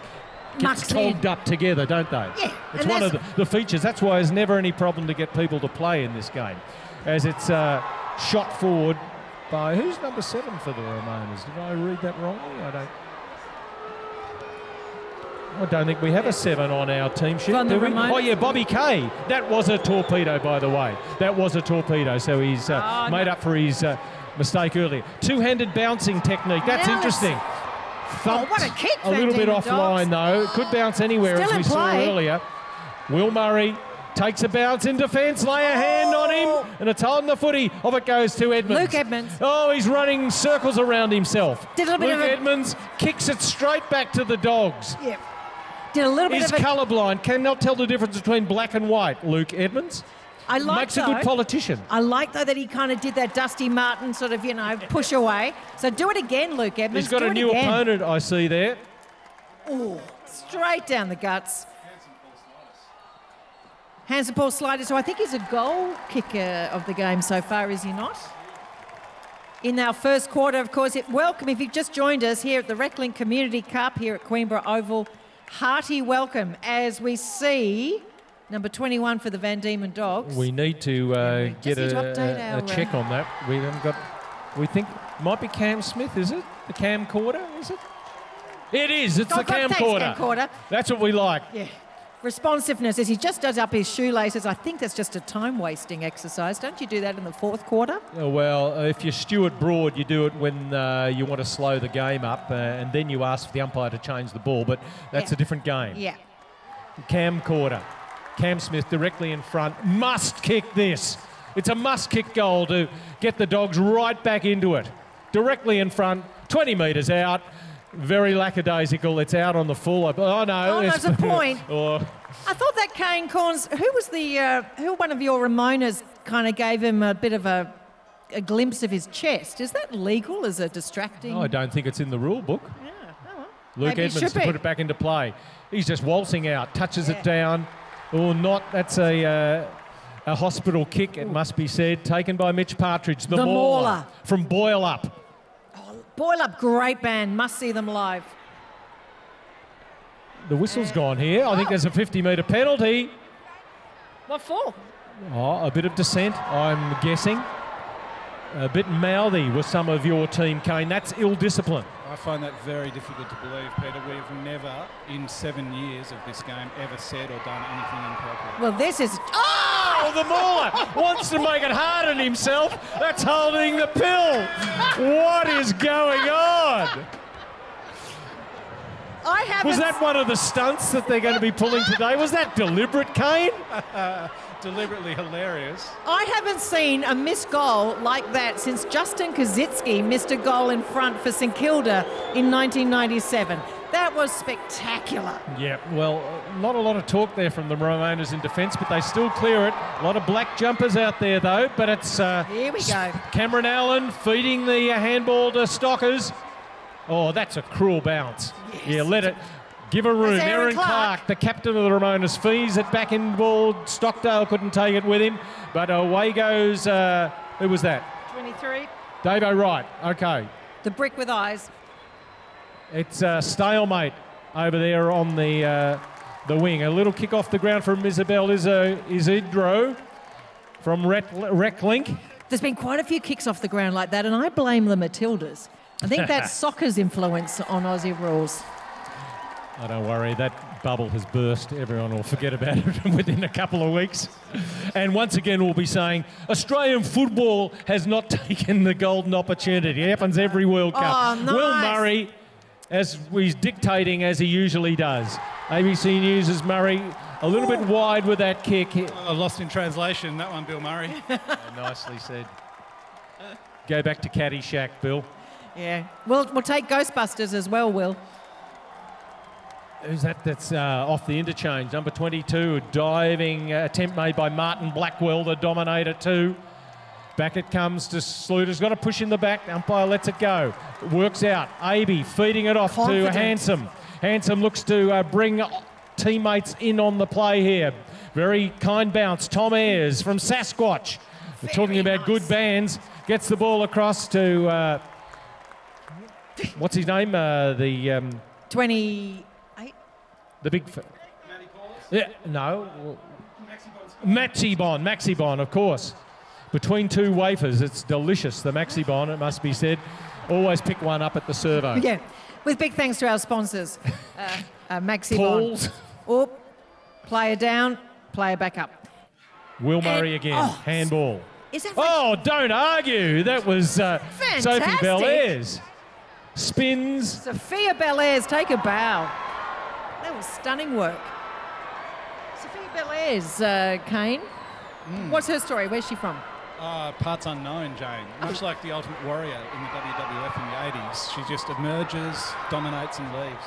gets togged up together, don't they? Yeah. It's one of the features. That's why there's never any problem to get people to play in this game. As it's shot forward by... Who's number 7 for the Ramonas? Did I read that wrongly? I don't think we have a 7 on our team sheet, do we? Oh, yeah, Bobby Kay. That was a torpedo, by the way. That was a torpedo, so he's made up for his mistake earlier. Two-handed bouncing technique. That's interesting. Thumped what a kick, a little bit offline, though. It could bounce anywhere, as we saw earlier. Will Murray takes a bounce in defence, lay a hand on him, and it's holding the footy. Off it goes to Edmonds. Luke Edmonds. Oh, he's running circles around himself. Did a little bit Luke Edmonds kicks it straight back to the Dogs. Yeah. Did a little bit He's colourblind, cannot tell the difference between black and white, Luke Edmonds. Makes a good politician. I like, though, that he kind of did that Dusty Martin sort of, push away. So do it again, Luke Edmonds. He's got a new opponent, I see there. Oh, straight down the guts. Hands Paul Sliders, so I think he's a goal kicker of the game so far, is he not? In our first quarter, of course, welcome if you've just joined us here at the Reclink Community Cup here at Queenborough Oval. Hearty welcome as we see number 21 for the Van Diemen Dogs. We need to get a check on that. We haven't got... We think it might be Cam Smith, is it? The camcorder, is it? It is. It's the camcorder. That's what we like. Yeah. Responsiveness as he just does up his shoelaces. I think that's just a time-wasting exercise. Don't you do that in the fourth quarter? Well, if you're Stuart Broad, you do it when you want to slow the game up and then you ask for the umpire to change the ball, but that's a different game. Yeah. Camcorder. Cam Smith directly in front. Must kick this. It's a must-kick goal to get the Dogs right back into it. Directly in front, 20 metres out. Very lackadaisical. It's out on the full. Oh, no. Oh, no, it's a point. Oh, I thought that Kane Corns, who was who one of your Ramonas kind of gave him a bit of a glimpse of his chest? Is that legal as a distracting? I don't think it's in the rule book. Yeah, oh, well. Luke Maybe it Edmonds should to be. put it back into play. He's just waltzing out, touches it down. Or not. That's a hospital kick, it must be said, taken by Mitch Partridge. The Mauler. From Boyle Up. Boyle Up, great band. Must see them live. The whistle's gone here. I think there's a 50-metre penalty. What for? Oh, a bit of dissent, I'm guessing. A bit mouthy with some of your team, Kane. That's ill discipline. I find that very difficult to believe, Peter. We've never, in 7 years of this game, ever said or done anything inappropriate. Well, this is... Oh, the Mauler wants to make it hard on himself. That's holding the pill. What is going on? I haven't... Was that one of the stunts that they're going to be pulling today? Was that deliberate, Kane? Deliberately hilarious. I haven't seen a missed goal like that since Justin Kazitsky missed a goal in front for St Kilda in 1997. That was spectacular. Yeah, well, not a lot of talk there from the Ramonas in defence, but they still clear it. A lot of black jumpers out there, though, but it's... Here we go. Cameron Allen feeding the handball to Stockers. Oh, that's a cruel bounce. Yes. Yeah, let it... Give her room. That's Aaron Aaron Clark, the captain of the Ramonas, fees it back in the ball. Stockdale couldn't take it with him, but away goes... who was that? 23. Davo Wright. Okay. The brick with eyes. It's a stalemate over there on the wing. A little kick off the ground from Isabel Isidro from Reclink. There's been quite a few kicks off the ground like that, and I blame the Matildas. I think that's soccer's influence on Aussie rules. Oh, don't worry, that bubble has burst. Everyone will forget about it within a couple of weeks. And once again, we'll be saying Australian football has not taken the golden opportunity. It happens every World Cup. Oh, nice. Will Murray, as he's dictating as he usually does. ABC News' Murray a little bit wide with that kick. Lost in translation, that one, Bill Murray. Nicely said. Go back to Caddyshack, Bill. Yeah. We'll take Ghostbusters as well, Will. Who's that? That's off the interchange. Number 22, a diving attempt made by Martin Blackwell, the dominator too. Back it comes to Sluter's got to push in the back. Umpire lets it go. It works out. Aby feeding it off Confident. to Handsome. Handsome looks to bring teammates in on the play here. Very kind bounce. Tom Ayres from Sasquatch. We're talking about good bands. Gets the ball across to... what's his name? 28. The big... Yeah, no. Maxi Bon, of course. Between two wafers, it's delicious, the Maxi Bon, it must be said. Always pick one up at the servo. Yeah. With big thanks to our sponsors. Maxi Pauls. Bon. Oh, player down, player back up. Will Murray And- again, oh, handball. Is that Oh, don't argue. That was Sophie Fantastic. Belair's. Spins. Sophia Belair's, take a bow. That was stunning work. Sophia Belair's, Kane. What's her story? Where's she from? Parts unknown, Jane. Much like the Ultimate Warrior in the WWF in the 80s. She just emerges, dominates and leaves.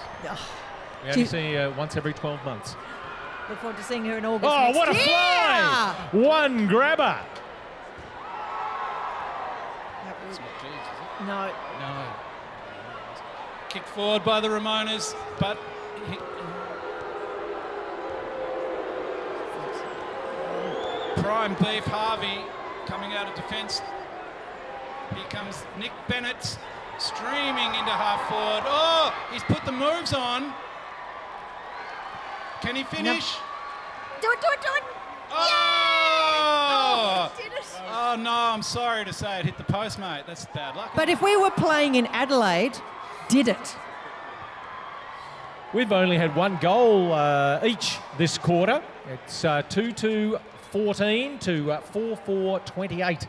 We only see her once every 12 months. Look forward to seeing her in August. Oh, next what a year. fly! One grabber. No. No. Kicked forward by the Ramonas, but... Prime Beef Harvey coming out of defence. Here comes Nick Bennett streaming into half forward. Oh, he's put the moves on. Can he finish? Do it. Oh! Did it. Oh no, I'm sorry to say it hit the post, mate. That's bad luck. But if we were playing in Adelaide, did it? We've only had one goal each this quarter. It's 2-2-14 to 4-4-28.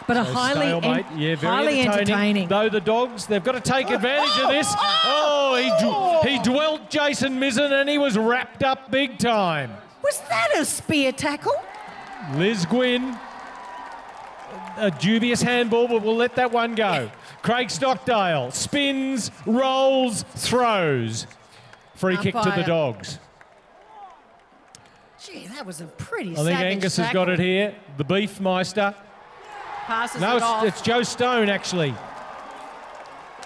But a So highly, stalemate. Yeah, very highly entertaining. Though the Dogs, they've got to take advantage of this. He dwelt Jason Mizzen and he was wrapped up big time. Was that a spear tackle? Liz Gwynn a dubious handball, but we'll let that one go. Craig Stockdale spins, rolls, throws. Free kick to the Dogs. Gee, that was a pretty I think savage Angus tackle. has got it here. The Beefmeister. Passes No, it off. it's Joe Stone, actually.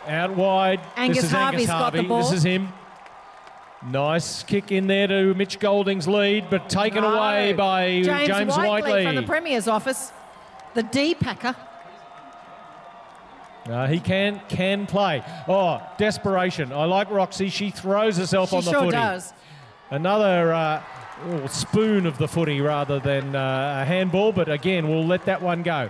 Out wide. Angus this is Harvey's Angus got the Harvey. ball. This is him. Nice kick in there to Mitch Golding's lead, but taken No. away by James Whiteley. from the Premier's office. The D-packer. He can play. Oh, desperation. I like Roxy. She throws herself She on the sure footy. does. Another spoon of the footy rather than a handball, but again, we'll let that one go.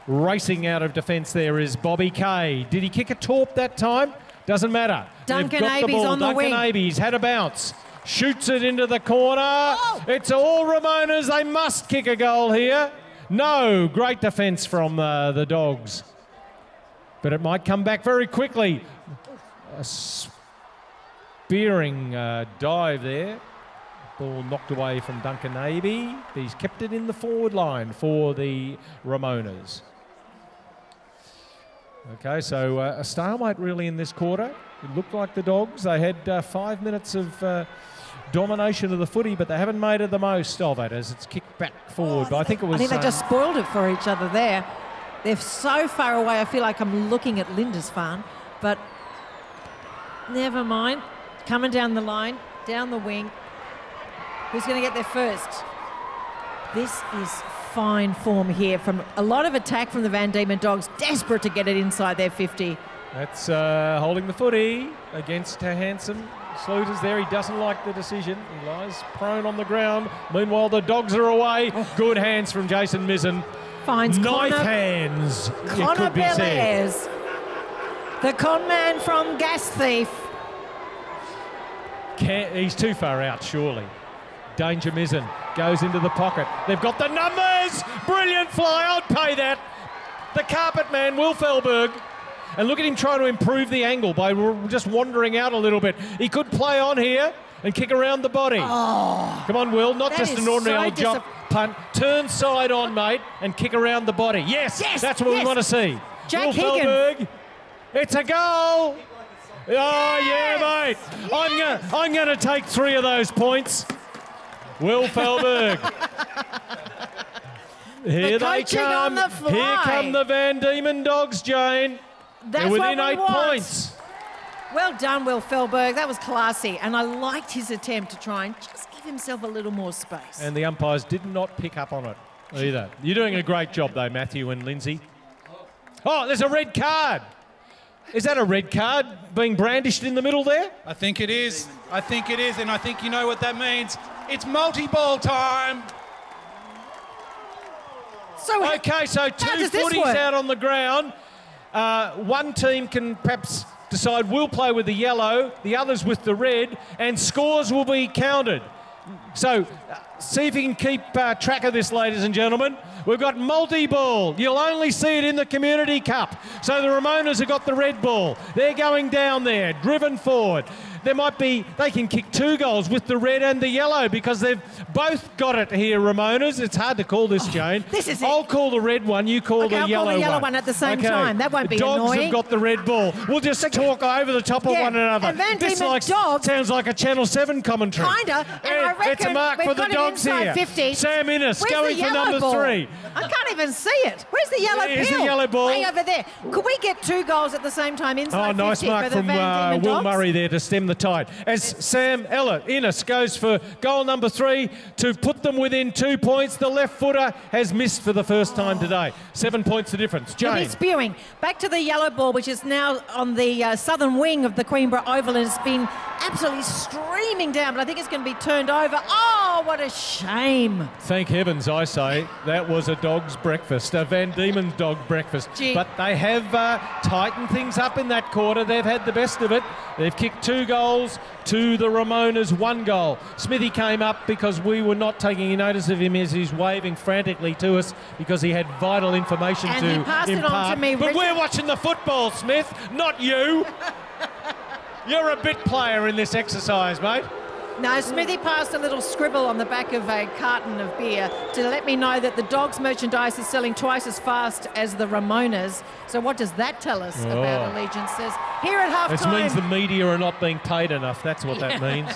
Racing out of defence there is Bobby Kay. Did he kick a torp that time? Doesn't matter. Duncan They've got the Abeys ball. on the wing. Duncan Abeys had a bounce. Shoots it into the corner. Oh! It's all Ramonas. They must kick a goal here. No, great defence from the Dogs. But it might come back very quickly. A spearing dive there. Ball knocked away from Duncan Abey. He's kept it in the forward line for the Ramonas. Okay, so a stalemate really in this quarter. It looked like the Dogs. They had 5 minutes of domination of the footy, but they haven't made it the most of it as it's kicked back forward. But I think it was... I think they just spoiled it for each other there. They're so far away, I feel like I'm looking at Lindisfarne, but never mind. Coming down the line, down the wing. Who's going to get there first? This is fine form here from a lot of attack from the Van Diemen Dogs, desperate to get it inside their 50. That's holding the footy against Hanson. Sluter's there. He doesn't like the decision. He lies prone on the ground. Meanwhile, the Dogs are away. Good hands from Jason Mizzen. Finds Knife Connor, hands, it Connor could be said. Belair's, the con man from Gas Thief. He's too far out, surely. Danger Mizzen goes into the pocket. They've got the numbers. Brilliant fly. I'd pay that. The carpet man, Will Felberg. And look at him trying to improve the angle by just wandering out a little bit. He could play on here and kick around the body. Oh, Come on, Will. Not that just is an ordinary so old jump punt. Turn side on, mate, and kick around the body. Yes, that's what we want to see. Jack Will Higgins. Felberg. It's a goal. Oh, yeah, mate. I'm going to take 3 of those points. Will Felberg. Here they coaching come. on the fly. Here come the Van Diemen Dogs, Jane. That's They're within what we 8 want. points. Well done, Will Felberg. That was classy. And I liked his attempt to try and just give himself a little more space. And the umpires did not pick up on it either. You're doing a great job, though, Matthew and Lindsay. Oh, there's a red card. Is that a red card being brandished in the middle there? I think it is. I think it is, and I think you know what that means. It's multi-ball time. So Okay, so 2 does this footies work? out on the ground. One team can perhaps decide we'll play with the yellow, the others with the red, and scores will be counted. So see if you can keep track of this, ladies and gentlemen. We've got multi-ball. You'll only see it in the Community Cup. So the Ramonas have got the red ball. They're going down there, driven forward. They can kick 2 goals with the red and the yellow because they've both got it here, Ramonas. It's hard to call this, Jane. this is I'll call the red one, you call Okay, the I'll yellow call one. the yellow one at the same Okay. time. That won't be Dogs annoying. have got the red ball. We'll just talk over the top of Yeah, one another. and Van This Diemen Dogs- sounds like a Channel 7 commentary. Kinda, and I reckon it's a mark we've for the got it Dogs inside here. 50. Sam Innes Where's going the for yellow number ball? 3. I can't even see it. Where's the yellow There's pill? the yellow ball. Way over there. Could we get 2 goals at the same time inside Oh, nice 50 mark for the from Van Diemen Will Dogs? Murray there to stem the tide. As Sam Innes goes for goal number 3 to put them within 2 points. The left footer has missed for the first time today. 7 points the difference. He'll be Jane. spewing. Back to the yellow ball, which is now on the southern wing of the Queenborough Oval, and it's been absolutely streaming down, but I think it's going to be turned over. Oh, what a shame. Thank heavens, I say. That was a dog's breakfast, a Van Diemen's dog breakfast. Gee. But they have tightened things up in that quarter. They've had the best of it. They've kicked 2 goals to the Ramonas, 1 goal. Smithy came up because we were not taking any notice of him as he's waving frantically to us because he had vital information And to he passed it impart. on to me, But Richard. we're watching the football, Smith, not you. You're a bit player in this exercise, mate. No, Smithy passed a little scribble on the back of a carton of beer to let me know that the Dogs merchandise is selling twice as fast as the Ramonas. So what does that tell us about allegiances? Here at halftime. It means the media are not being paid enough. That's what that means.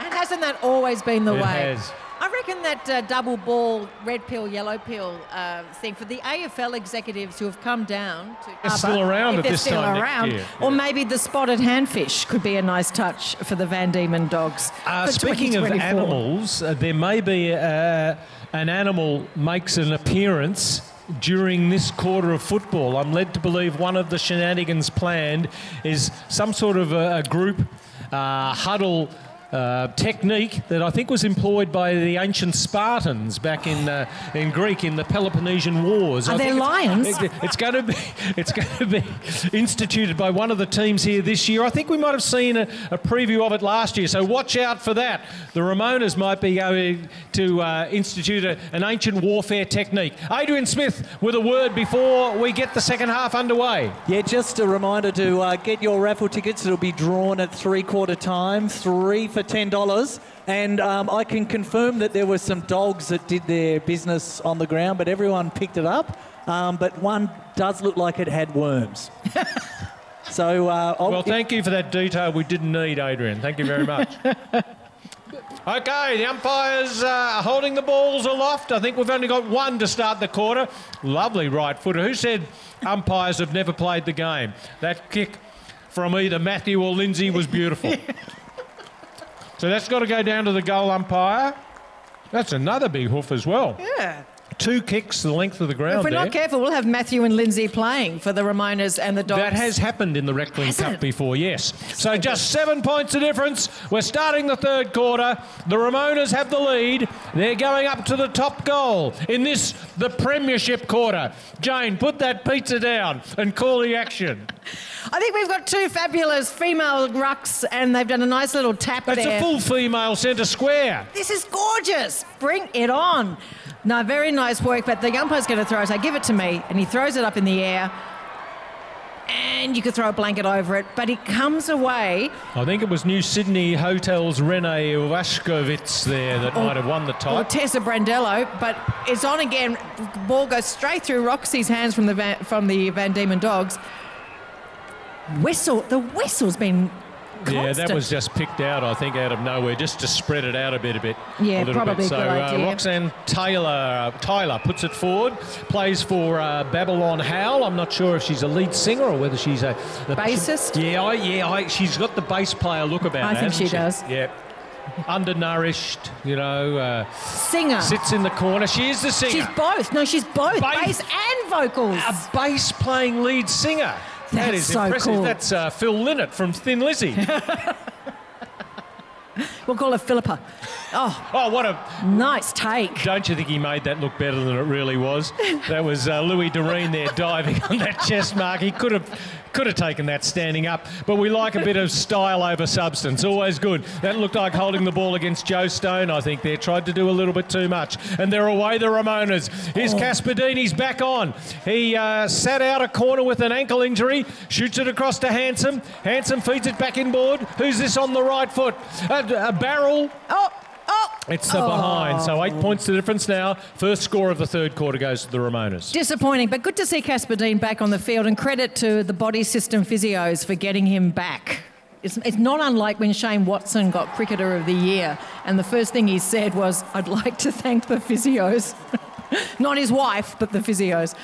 And hasn't that always been the way? It has. I reckon that double ball, red pill, yellow pill thing for the AFL executives who have come down to They're still around at this time next year. Or maybe the spotted handfish could be a nice touch for the Van Diemen Dogs. For Speaking of 2024. animals, there may be an animal makes an appearance during this quarter of football. I'm led to believe one of the shenanigans planned is some sort of a group huddle technique that I think was employed by the ancient Spartans back in Greek in the Peloponnesian Wars. Are there lions? It's going to be instituted by one of the teams here this year. I think we might have seen a preview of it last year, so watch out for that. The Ramonas might be going to institute an ancient warfare technique. Adrian Smith with a word before we get the second half underway. Yeah, just a reminder to get your raffle tickets. It'll be drawn at 3/4 time, 3 for $10. And I can confirm that there were some dogs that did their business on the ground, but everyone picked it up. But one does look like it had worms. So, well, thank you for that detail we didn't need, Adrian. Thank you very much. Okay, the umpires are holding the balls aloft. I think we've only got one to start the quarter. Lovely right footer. Who said umpires have never played the game? That kick from either Matthew or Lindsay was beautiful. So that's got to go down to the goal umpire. That's another big hoof as well. Yeah. 2 kicks the length of the ground. If we're not careful, we'll have Matthew and Lindsay playing for the Ramonas and the Dogs. That has happened in the Reclink Cup before, yes. So just 7 points of difference. We're starting the third quarter. The Ramonas have the lead. They're going up to the top goal in this, the premiership quarter. Jane, put that pizza down and call the action. I think we've got 2 fabulous female rucks and they've done a nice little tap there. That's a full female centre square. This is gorgeous. Bring it on. No, very nice work, but the umpire's going to throw it. So give it to me. And he throws it up in the air. And you could throw a blanket over it, but it comes away. I think it was New Sydney Hotel's Renee Vashkovitz there that might have won the Or top. Tessa Brandello, but it's on again. The ball goes straight through Roxy's hands from the Van Diemen Dogs. The whistle's been constant. Yeah, that was just picked out, I think, out of nowhere, just to spread it out a bit. Yeah, a little probably bit. So a good idea. Roxanne Tyler puts it forward, plays for Babylon Howl. I'm not sure if she's a lead singer or whether she's a bassist. She's got the bass player look about her. I think she does. Yeah. Undernourished, Singer. Sits in the corner. She is the singer. She's both. No, she's both. Bass and vocals. A bass playing lead singer. That That's is so impressive. cool. That's Phil Lynott from Thin Lizzy. We'll call her Philippa. Oh, what a... Nice take. Don't you think he made that look better than it really was? That was Louis Doreen there diving on that chest mark. He could have taken that standing up, but we like a bit of style over substance. Always good. That looked like holding the ball against Joe Stone, I think. They tried to do a little bit too much. And they're away, the Ramonas. Here's Caspadini's back on. He sat out a corner with an ankle injury, shoots it across to Handsome. Handsome feeds it back inboard. Who's this on the right foot? A barrel. It's the behind. So 8 points to difference now. First score of the third quarter goes to the Ramonas. Disappointing, but good to see Caspadine back on the field, and credit to the body system physios for getting him back. It's not unlike when Shane Watson got Cricketer of the Year, and the first thing he said was, "I'd like to thank the physios." Not his wife, but the physios.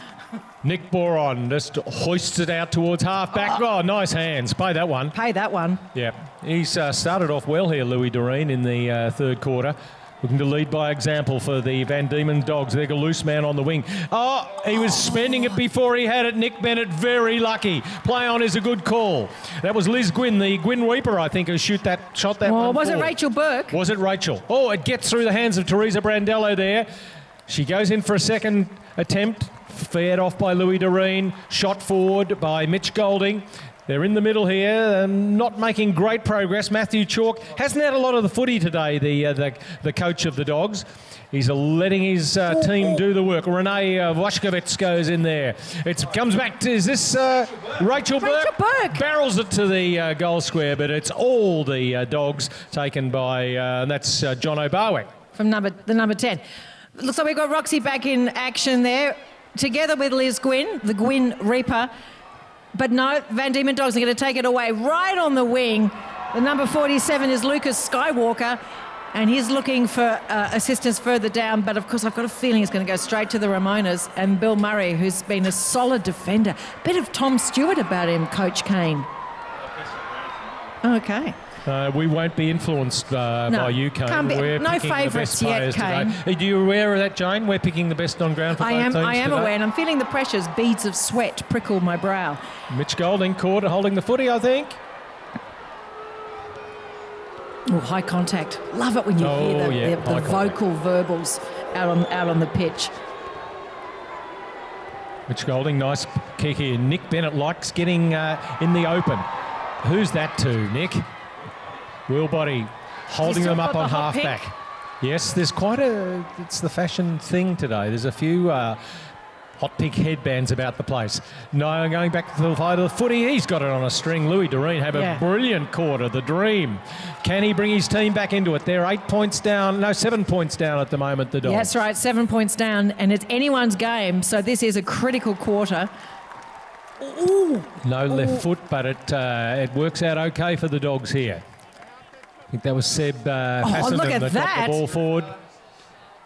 Nick Boron just hoists it out towards half-back. Oh, nice hands. Pay that one. Pay that one. Yeah. He's started off well here, Louis Doreen, in the third quarter. Looking to lead by example for the Van Diemen Dogs. They're a loose man on the wing. Oh, he was spending it before he had it. Nick Bennett, very lucky. Play on is a good call. That was Liz Gwynn, the Gwyn Reaper, I think, who shot that one. Or was it forward. Rachel Burke? Was it Rachel? Oh, it gets through the hands of Teresa Brandello there. She goes in for a second attempt. Fed off by Louis Doreen. Shot forward by Mitch Golding. They're in the middle here and not making great progress. Matthew Chalk hasn't had a lot of the footy today, the coach of the Dogs. He's letting his team do the work. Renee Washkovitz goes in there. It comes back to, is this Rachel Burke? Rachel Burke. Barrels it to the goal square, but it's all the dogs taken by, and that's John O'Barwick. From number 10. Looks like we've got Roxy back in action there, together with Liz Gwynn, the Gwynn Reaper. But no, Van Diemen Dogs are going to take it away right on the wing. The number 47 is Lucas Skywalker. And he's looking for assistance further down, but of course I've got a feeling he's going to go straight to the Ramonas. And Bill Murray, who's been a solid defender. Bit of Tom Stewart about him, Coach Kane. Okay. We won't be influenced by you, Kane. We're no picking the best favourites yet, players Kane. today. Are you aware of that, Jane? We're picking the best on ground for both teams I am today. aware, and I'm feeling the pressures. Beads of sweat prickle my brow. Mitch Golding caught holding the footy, I think. Oh, high contact. Love it when you hear the vocal verbals out on the pitch. Mitch Golding, nice kick here. Nick Bennett likes getting in the open. Who's that to, Nick? Wilbody holding them up on half-back. Yes, there's it's the fashion thing today. There's a few hot pink headbands about the place. No, going back to the fight of the footy. He's got it on a string. Louis Doreen have a brilliant quarter, the dream. Can he bring his team back into it? They're 7 points down at the moment, the Dogs. Yeah, that's right, 7 points down, and it's anyone's game, so this is a critical quarter. Ooh. No left foot, but it works out okay for the Dogs here. I think that was Seb Fassenden look at that got that. the ball forward.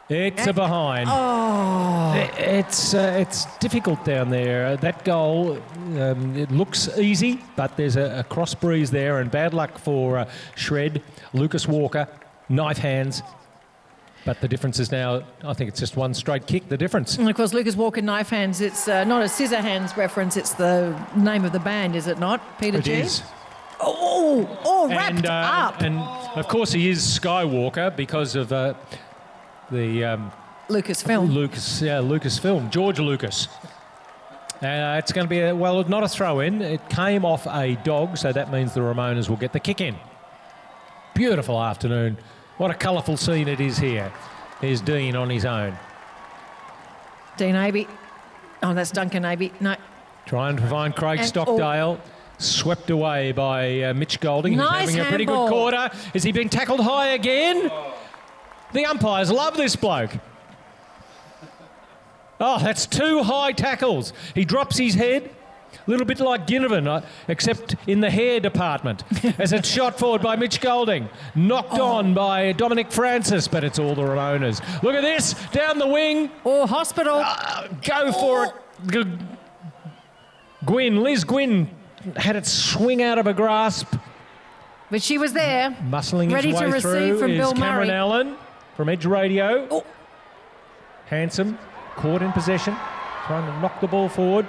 It's a behind. Oh. It's difficult down there. That goal, it looks easy, but there's a cross breeze there, and bad luck for Shred, Lucas Walker, knife hands. But the difference is now, I think it's just one straight kick, the difference. And of course, Lucas Walker knife hands, it's not a scissor hands reference, it's the name of the band, is it not, Peter G? It is. Wrapped up. And of course he is Skywalker because of the Lucasfilm. Lucasfilm, George Lucas. It's going to be, not a throw-in. It came off a dog, so that means the Ramonas will get the kick in. Beautiful afternoon. What a colourful scene it is here. Here's Dean on his own. Dean Aby. Oh, that's Duncan Aby. No. Trying to find Craig Stockdale. Swept away by Mitch Golding. Nice He's having a pretty handball. good quarter. Is he being tackled high again? The umpires love this bloke. Oh, that's 2 high tackles. He drops his head, a little bit like Ginnivan, except in the hair department, as it's shot forward by Mitch Golding. Knocked on by Dominic Francis, but it's all the Ramonas. Look at this, down the wing. Hospital. Go for it. Liz Gwynn had it swing out of a grasp. But she was there. Muscling ready his way to receive through from is Bill Cameron Murray. Allen from Edge Radio. Handsome, caught in possession, trying to knock the ball forward.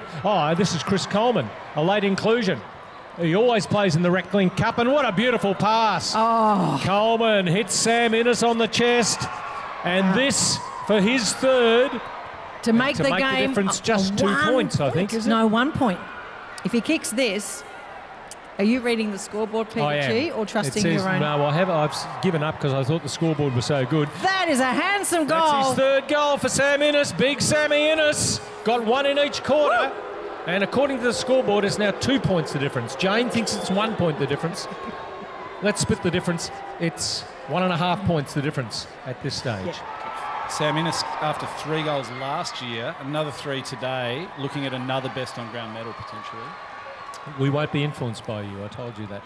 This is Chris Coleman, a late inclusion. He always plays in the Reclink Cup, and what a beautiful pass. Coleman hits Sam Innes on the chest, and this for his third. To make the game the difference just 2 points, I think, is it? No, 1 point. If he kicks this, are you reading the scoreboard, I am. Peter G, or trusting it says, your own? No, I've given up because I thought the scoreboard was so good. That is a handsome goal. That's his third goal for Sam Innes. Big Sammy Innes. Got 1 in each quarter. And according to the scoreboard, it's now 2 points the difference. Jane thinks it's 1 point the difference. Let's split the difference. It's 1.5 points the difference at this stage. Yeah. Sam Innes, after 3 goals last year, another 3 today, looking at another best on ground medal potentially. We won't be influenced by you, I told you that.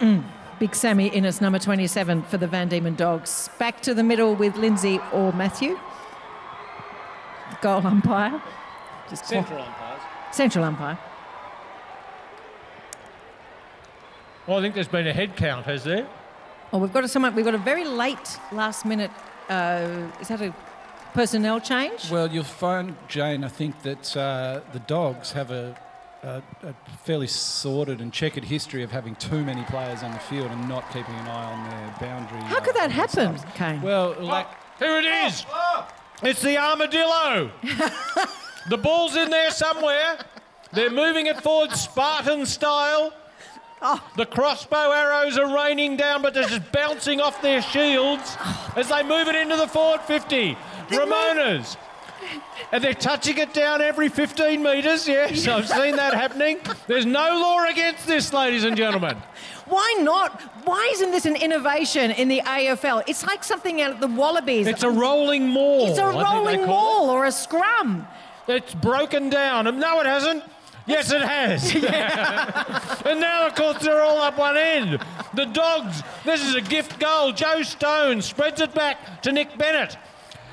Big Sammy Innes, number 27 for the Van Diemen Dogs. Back to the middle with Lindsay or Matthew. Goal umpire. Central umpires. Central umpire. Well, I think there's been a head count, has there? We've got a very late last minute, is that a personnel change? Well, you'll find, Jane, I think that the Dogs have a fairly sordid and checkered history of having too many players on the field and not keeping an eye on their boundary. How could that happen, Kane? Well, Here it is. It's the armadillo. The ball's in there somewhere. They're moving it forward Spartan style. The crossbow arrows are raining down, but they're just bouncing off their shields as they move it into the forward 50. Ramona's. And they're touching it down every 15 metres. Yes, I've seen that happening. There's no law against this, ladies and gentlemen. Why not? Why isn't this an innovation in the AFL? It's like something out of the Wallabies. It's a rolling maul. It's a I think they rolling call maul or a scrum. It's broken down. No, it hasn't. Yes, it has. And now, of course, they're all up one end. The Dogs, this is a gift goal. Joe Stone spreads it back to Nick Bennett.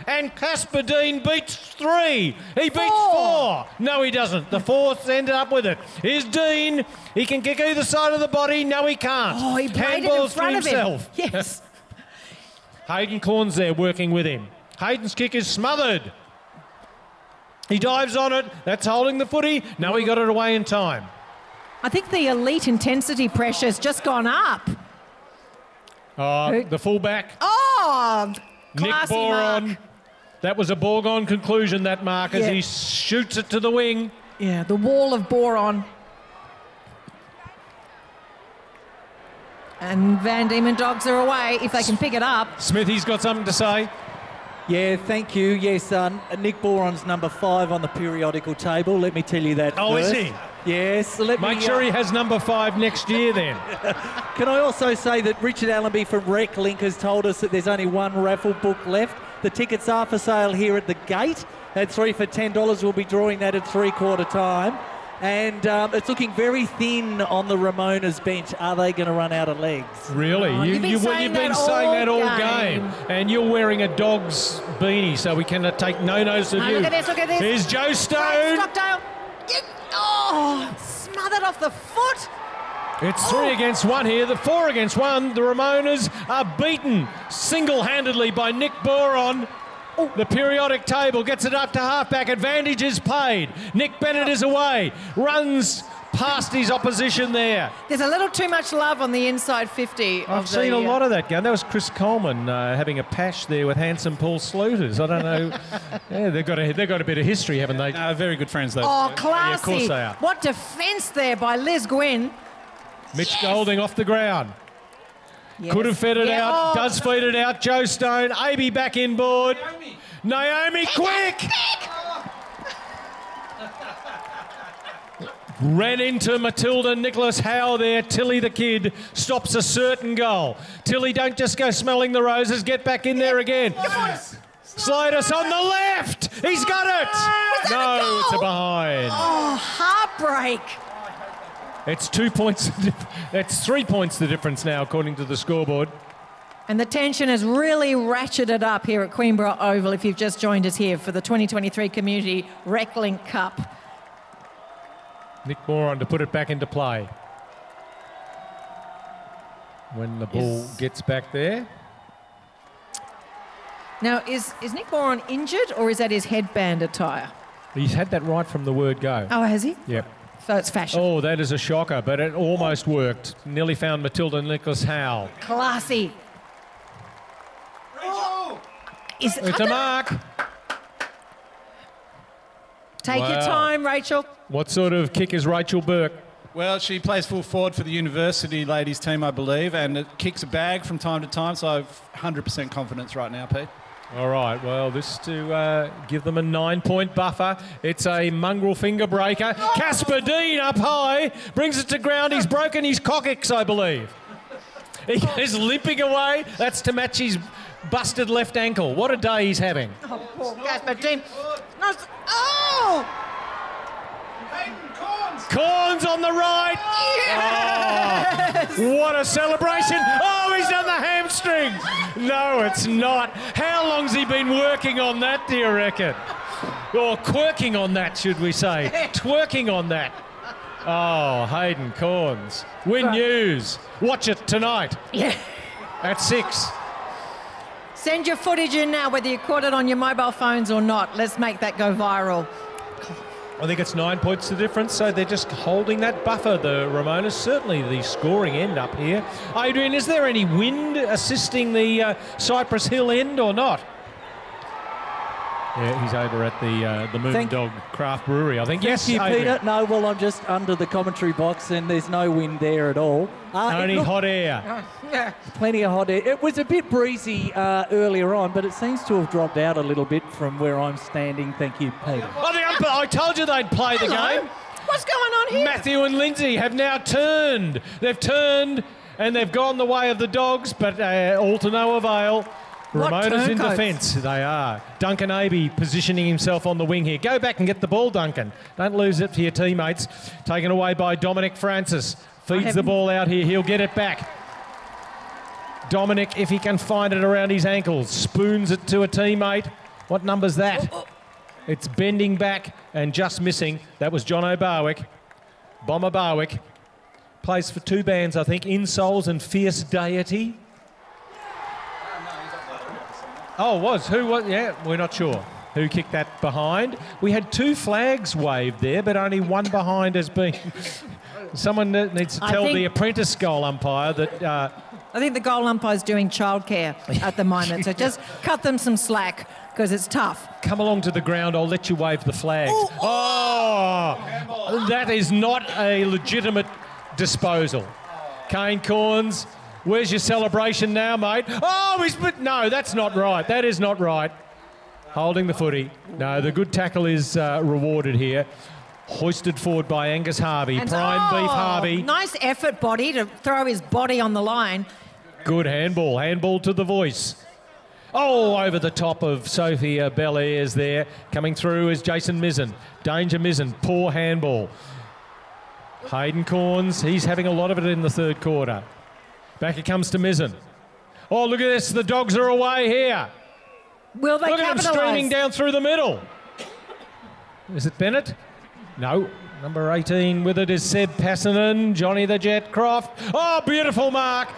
And Casper Dean beats 3. He beats 4. No, he doesn't. The 4th ended up with it. Here's Dean. He can kick either side of the body. No, he can't. Oh, he played it in Handballs front to of himself. him. Yes. Hayden Corns there working with him. Hayden's kick is smothered. He dives on it. That's holding the footy. No, he got it away in time. I think the elite intensity pressure's just gone up. The fullback, Oh, Nick classy Boron. mark. That was a foregone conclusion, that mark, as Yeah. he shoots it to the wing. Yeah, the wall of boron. And Van Diemen Dogs are away if they can pick it up. Smithy's got something to say. Yeah, thank you. Yes, Nick Boron's number 5 on the periodical table. Let me tell you that Oh, first. is he? Yes. So let Make me, sure he has number 5 next year then. Can I also say that Richard Allenby from Reclink has told us that there's only one raffle book left. The tickets are for sale here at the gate. At 3 for $10, we'll be drawing that at 3/4 time. And it's looking very thin on the Ramona's bench. Are they going to run out of legs? Really? You've been saying that all game. And you're wearing a Dog's beanie, so we cannot take no notice of Oh, you. look at this, look at this. Here's Joe Great Stone. Stockdale. Oh, smothered off the foot. It's 3 against 1 here. The 4 against 1. The Ramonas are beaten single-handedly by Nick Boron. The periodic table gets it up to halfback. Advantage is paid. Nick Bennett is away. Runs past his opposition there. There's a little too much love on the inside 50. I've seen a lot of that game. That was Chris Coleman having a pash there with handsome Paul Sluters. I don't know. Yeah, they've got a bit of history, haven't they? Very good friends, though. Oh, classy. Yeah, of course they are. What defence there by Liz Gwynn. Mitch Golding off the ground. Yes. Could have fed it Yeah, out. oh. Does feed it out. Joe Stone. AB back inboard. Naomi quick! Ran into Matilda Nicholas Howe there. Tilly the kid stops a certain goal. Tilly, don't just go smelling the roses. Get back in there again. Slidus on the left. He's got it. Was that a No, goal? it's a behind. Oh, heartbreak. It's 2 points. It's 3 points the difference now, according to the scoreboard. And the tension has really ratcheted up here at Queenborough Oval if you've just joined us here for the 2023 Community Reclink Cup. Nick Moron to put it back into play. When the ball gets back there. Now, is Nick Moron injured or is that his headband attire? He's had that right from the word go. Oh, has he? Yep. So it's fashion. Oh, that is a shocker, but it almost worked. Nearly found Matilda Nicholas Howe. Classy. Is It's a mark. Take your Wow. time, Rachel. What sort of kick is Rachel Burke? Well, she plays full forward for the university ladies team, I believe, and it kicks a bag from time to time, so I've 100% confidence right now, Pete. All right, well, this to give them a 9-point buffer. It's a mongrel finger breaker. Casper Dean up high, brings it to ground. He's broken his coccyx, I believe. He is limping away. That's to match his busted left ankle. What a day he's having. Oh, poor Casper Dean. No, oh! Corns on the right. Oh, what a celebration. Oh, he's done the hamstring. No, it's not. How long's he been working on that, do you reckon? Or quirking on that, should we say. Twerking on that. Oh, Hayden Corns. Win News. Watch it tonight Yeah. at 6. Send your footage in now, whether you caught it on your mobile phones or not. Let's make that go viral. I think it's 9 points the difference, so they're just holding that buffer, the Ramonas. Certainly the scoring end up here. Adrian, is there any wind assisting the Cypress Hill end or not? Yeah, he's over at the Moon Dog Craft Brewery, I think. Yes, Thank you, Adrian. Peter. No, well, I'm just under the commentary box and there's no wind there at all. Only hot air. Plenty of hot air. It was a bit breezy earlier on, but it seems to have dropped out a little bit from where I'm standing. Thank you, Peter. Oh, the umpire! I told you they'd play the game. What's going on here? Matthew and Lindsay have now turned. They've turned and they've gone the way of the Dogs, but all to no avail. What Ramona's in turncoats? defence. They are. Duncan Abbey positioning himself on the wing here. Go back and get the ball, Duncan. Don't lose it to your teammates. Taken away by Dominic Francis. Feeds the ball out here. He'll get it back. Dominic, if he can find it around his ankles, spoons it to a teammate. What number's that? It's bending back and just missing. That was Jono Barwick. Bomber Barwick. Plays for two bands, I think, Insoles and Fierce Deity. Oh, it was. Who was? Yeah, we're not sure who kicked that behind. We had two flags waved there, but only one behind has been. Someone needs to tell the apprentice goal umpire that. I think the goal umpire's doing childcare at the moment, so just cut them some slack because it's tough. Come along to the ground, I'll let you wave the flags. Oh, that is not a legitimate disposal. Kane Corns, where's your celebration now, mate? Oh, no, that's not right. That is not right. Holding the footy. No, the good tackle is rewarded here. Hoisted forward by Angus Harvey. Prime Beef Harvey. Nice effort, body, to throw his body on the line. Good handball. Handball to the voice. Oh, over the top of Sophia Bellairs there. Coming through is Jason Mizzen. Danger Mizzen. Poor handball. Hayden Corns, he's having a lot of it in the third quarter. Back it comes to Mizzen. Oh, look at this. The Dogs are away here. Will they Look at him capitalise? streaming down through the middle. Is it Bennett? No. Number 18 with it is Seb Passinen. Johnny the Jet Croft. Oh, beautiful mark.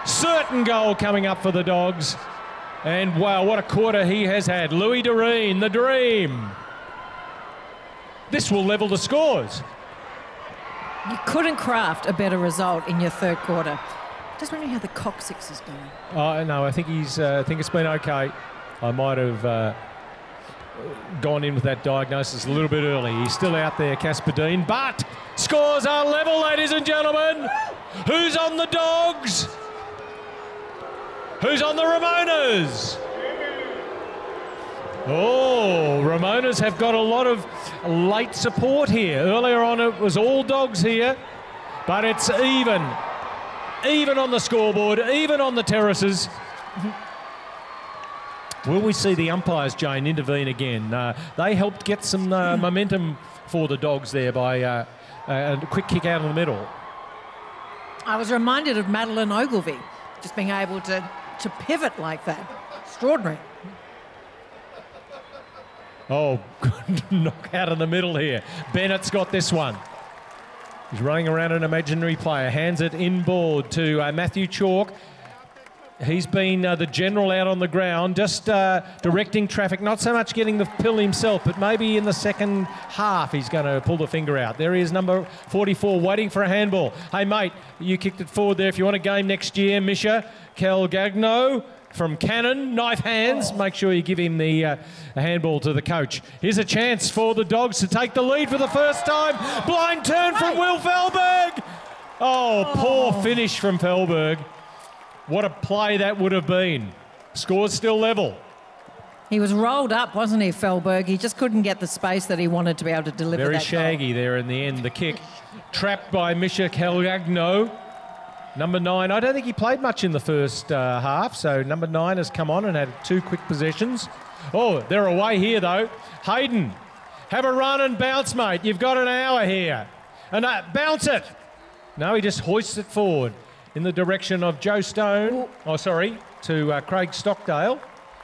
Certain goal coming up for the Dogs. And wow, what a quarter he has had. Louis Doreen, the dream. This will level the scores. You couldn't craft a better result in your third quarter. Just wondering how the coccyx is going. Oh, no, I think he's. I think it's been okay. I might have gone in with that diagnosis a little bit early. He's still out there, Casper Dean, but scores are level, ladies and gentlemen. Who's on the Dogs? Who's on the Ramonas? Oh, Ramonas have got a lot of late support here. Earlier on it was all Dogs here, but it's even. Even on the scoreboard, even on the terraces. Will we see the umpires, Jane, intervene again? They helped get some momentum for the Dogs there by a quick kick out in the middle. I was reminded of Madeline Ogilvie, just being able to pivot like that. Extraordinary. Oh, good knock out in the middle here. Bennett's got this one. He's running around an imaginary player, hands it inboard to Matthew Chalk. He's been the general out on the ground, just directing traffic, not so much getting the pill himself, but maybe in the second half he's going to pull the finger out. There he is, number 44, waiting for a handball. Hey, mate, you kicked it forward there. If you want a game next year, Misha Calgagno from Cannon, knife hands. Make sure you give him the handball to the coach. Here's a chance for the Dogs to take the lead for the first time. Blind turn from Will Felberg. Oh, poor finish from Felberg. What a play that would have been. Score's still level. He was rolled up, wasn't he, Felberg? He just couldn't get the space that he wanted to be able to deliver Very that shaggy goal. there in the end. The kick trapped by Misha Calgagno. Number 9, I don't think he played much in the first half, so number 9 has come on and had 2 quick possessions. Oh, they're away here, though. Hayden, have a run and bounce, mate. You've got an hour here. And bounce it. No, he just hoists it forward in the direction of Joe Stone. To Craig Stockdale.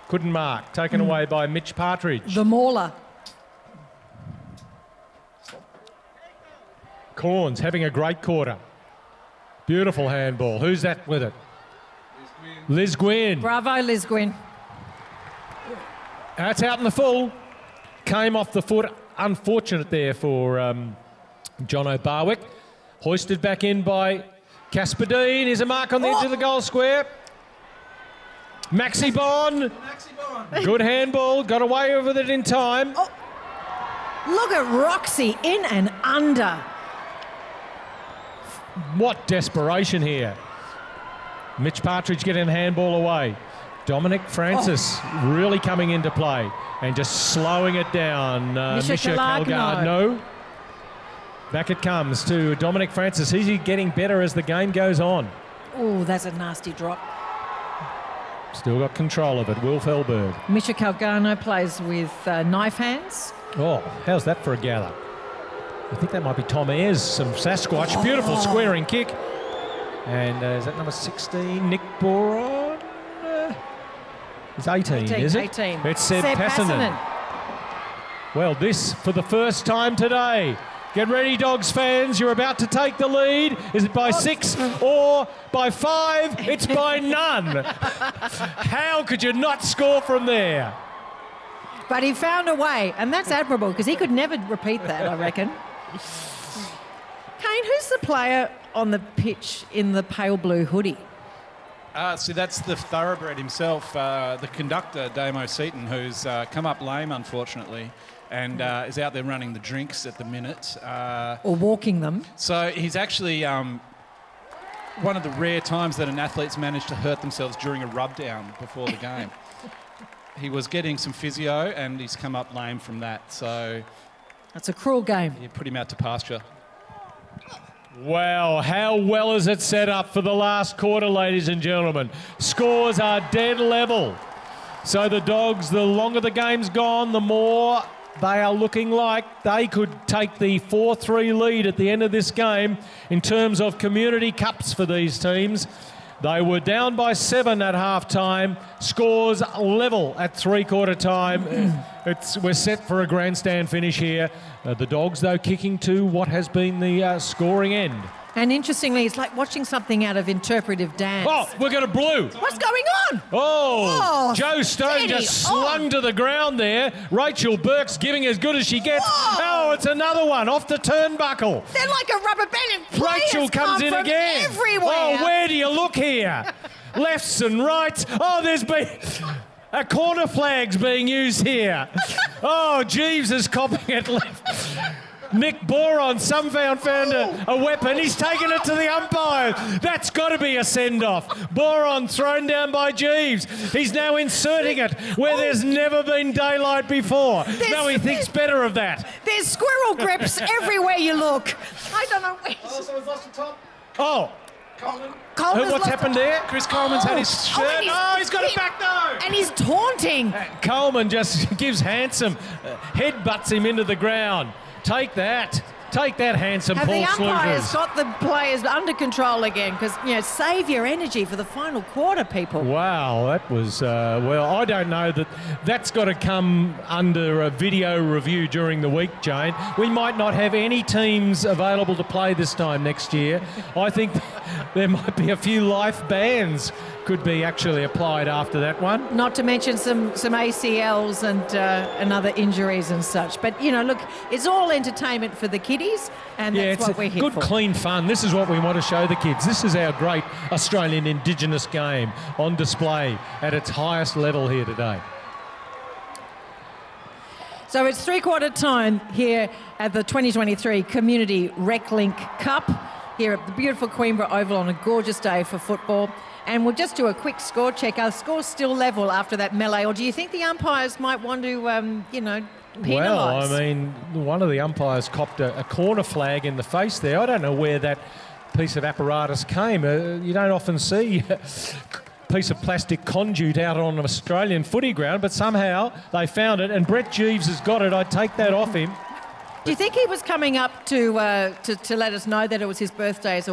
Couldn't mark. Taken away by Mitch Partridge. The mauler. Corns having a great quarter. Beautiful handball. Who's that with it? Liz Gwynn. Bravo, Liz Gwynn. That's out in the full. Came off the foot. Unfortunate there for Jono Barwick. Hoisted back in by Casper Dean. Here's a mark on the edge of the goal square. Maxi Bon. Good handball. Got away with it in time. Oh, look at Roxy in and under. What desperation here. Mitch Partridge getting the handball away. Dominic Francis really coming into play and just slowing it down. Misha Calgarno. Back it comes to Dominic Francis. He's getting better as the game goes on. Oh, that's a nasty drop. Still got control of it. Will Felberg. Misha Calgarno plays with knife hands. Oh, how's that for a gather? I think that might be Tom Ayres, some Sasquatch. Beautiful squaring kick. And is that number 16? Nick Boron? It's 18, is it? 18. It's Seb Passanen. Well, this for the first time today. Get ready, Dogs fans. You're about to take the lead. Is it by 6 or by 5? It's by none. How could you not score from there? But he found a way, and that's admirable because he could never repeat that, I reckon. Kane, who's the player on the pitch in the pale blue hoodie? So that's the thoroughbred himself, the conductor, Damo Seaton, who's come up lame, unfortunately, and is out there running the drinks at the minute. Or walking them. So he's actually one of the rare times that an athlete's managed to hurt themselves during a rub down before the game. He was getting some physio and he's come up lame from that. So That's a cruel game. you put him out to pasture. Wow, how well is it set up for the last quarter, ladies and gentlemen? Scores are dead level. So the Dogs, the longer the game's gone, the more they are looking like they could take the 4-3 lead at the end of this game in terms of community cups for these teams. They were down by 7 at half-time. Scores level at three-quarter time. We're set for a grandstand finish here. The Dogs, though, kicking to what has been the scoring end. And interestingly, it's like watching something out of interpretive dance. Oh, we're going to blue. What's going on? Oh, Joe Stone steady just slung to the ground there. Rachel Burke's giving as good as she gets. Oh, it's another one off the turnbuckle. They're like a rubber band and players Rachel comes come in from again. everywhere. Oh, where do you look here? Lefts and rights. Oh, there's been a corner flag's being used here. Oh, Jeeves is copying it left. Nick Boron somehow found a weapon. He's taken it to the umpire. That's got to be a send-off. Boron thrown down by Jeeves. He's now inserting it where there's never been daylight before. Now he thinks better of that. There's squirrel grips everywhere you look. I don't know where. Someone's lost the top. Oh, Coleman's what's lost happened there? Chris Coleman's had his shirt. and He's got it back though. And he's taunting. Coleman just gives Handsome, headbutts him into the ground. Take that, Handsome, Have Paul the umpires Slooters. got the players under control again? Because, save your energy for the final quarter, people. Wow, that was, well, I don't know that's got to come under a video review during the week, Jane. We might not have any teams available to play this time next year. I think there might be a few life bans could be actually applied after that one. Not to mention some ACLs and other injuries and such. But, look, it's all entertainment for the kiddies, and Yeah, that's it's what we're here good, for. clean fun. This is what we want to show the kids. This is our great Australian Indigenous game on display at its highest level here today. So it's three-quarter time here at the 2023 Community Reclink Cup here at the beautiful Queenborough Oval on a gorgeous day for football. And we'll just do a quick score check. Are scores still level after that melee, or do you think the umpires might want to, penalise? Well, I mean, one of the umpires copped a corner flag in the face there. I don't know where that piece of apparatus came. You don't often see a piece of plastic conduit out on an Australian footy ground, but somehow they found it, and Brett Jeeves has got it. I'd take that off him. Do you think he was coming up to let us know that it was his birthday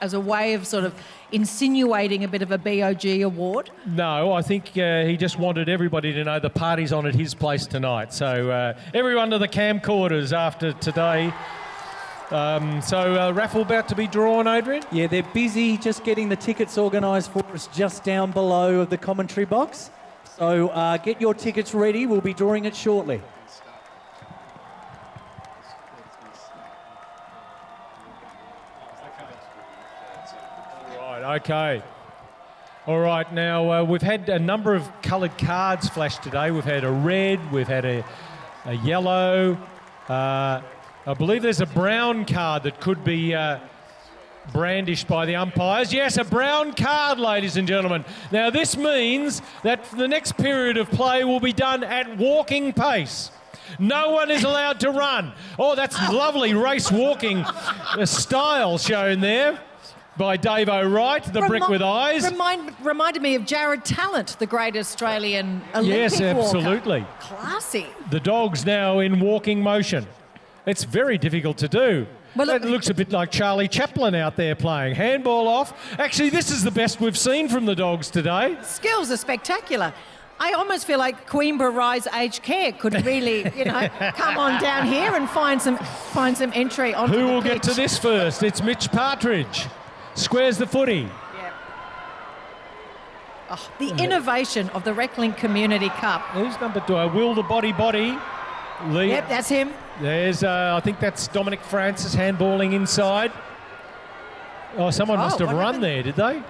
as a way of sort of insinuating a bit of a BOG award? No, I think he just wanted everybody to know the party's on at his place tonight. So everyone to the camcorders after today. Raffle about to be drawn, Adrian? Yeah, they're busy just getting the tickets organised for us just down below of the commentary box. So get your tickets ready. We'll be drawing it shortly. Okay. All right, now we've had a number of coloured cards flash today. We've had a red, we've had a yellow. I believe there's a brown card that could be brandished by the umpires. Yes, a brown card, ladies and gentlemen. Now, this means that the next period of play will be done at walking pace. No one is allowed to run. Oh, that's lovely race walking style shown there by Dave O'Wright, the brick with eyes. Reminded me of Jared Talent, the great Australian Olympic Yes, absolutely. walker. Classy. The dog's now in walking motion. It's very difficult to do. Well, It looks a bit like Charlie Chaplin out there playing. Handball off. Actually, this is the best we've seen from the dogs today. Skills are spectacular. I almost feel like Queenborough Rise Aged Care could really, come on down here and find some entry onto the Who will pitch. get to this first? It's Mitch Partridge. Squares the footy. Yeah. Oh, the innovation of the Reclink Community Cup. Who's number 2? Will the body. Lee. Yep, that's him. There's, I think that's Dominic Francis handballing inside. Oh, someone must have what run happened? there, did they?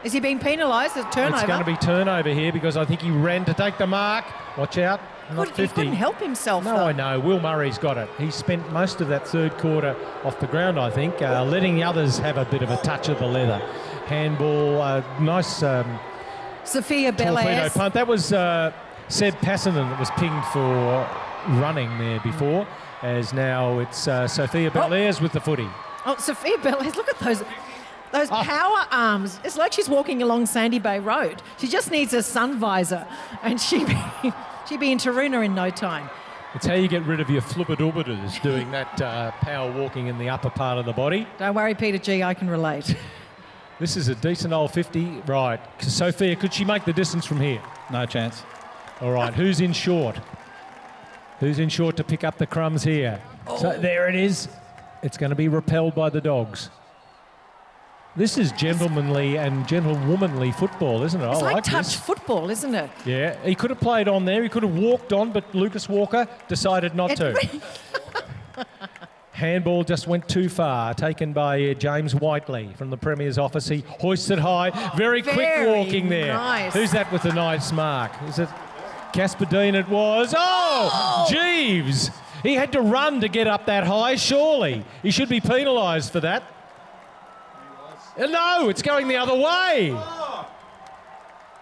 Is he being penalised? A turnover? It's going to be turnover here because I think he ran to take the mark. Watch out. Not He 50. couldn't help himself, No, though. I know. Will Murray's got it. He spent most of that third quarter off the ground, I think, letting the others have a bit of a touch of the leather. Handball, nice Sophia torpedo Belair's. punt. That was Seb Passenden that was pinged for running there before, as now it's Sophia Belair's with the footy. Oh, Sophia Belair's, look at those power arms. It's like she's walking along Sandy Bay Road. She just needs a sun visor and she'd be in Taroona in no time. It's how you get rid of your flippidorbiters doing that power walking in the upper part of the body. Don't worry, Peter G, I can relate. This is a decent old 50. Right. Sophia, could she make the distance from here? No chance. All right. Who's in short? Who's in short to pick up the crumbs here? So there it is. It's going to be repelled by the dogs. This is gentlemanly and gentlewomanly football, isn't it? It's I like like touch this. football, isn't it? Yeah, he could have played on there. He could have walked on, but Lucas Walker decided not to. Handball just went too far, taken by James Whiteley from the Premier's office. He hoisted high. Very quick Very walking there. nice. Who's that with the nice mark? Is it Casper Dean? It was. Oh, Jeeves. He had to run to get up that high, surely. He should be penalised for that. No, it's going the other way.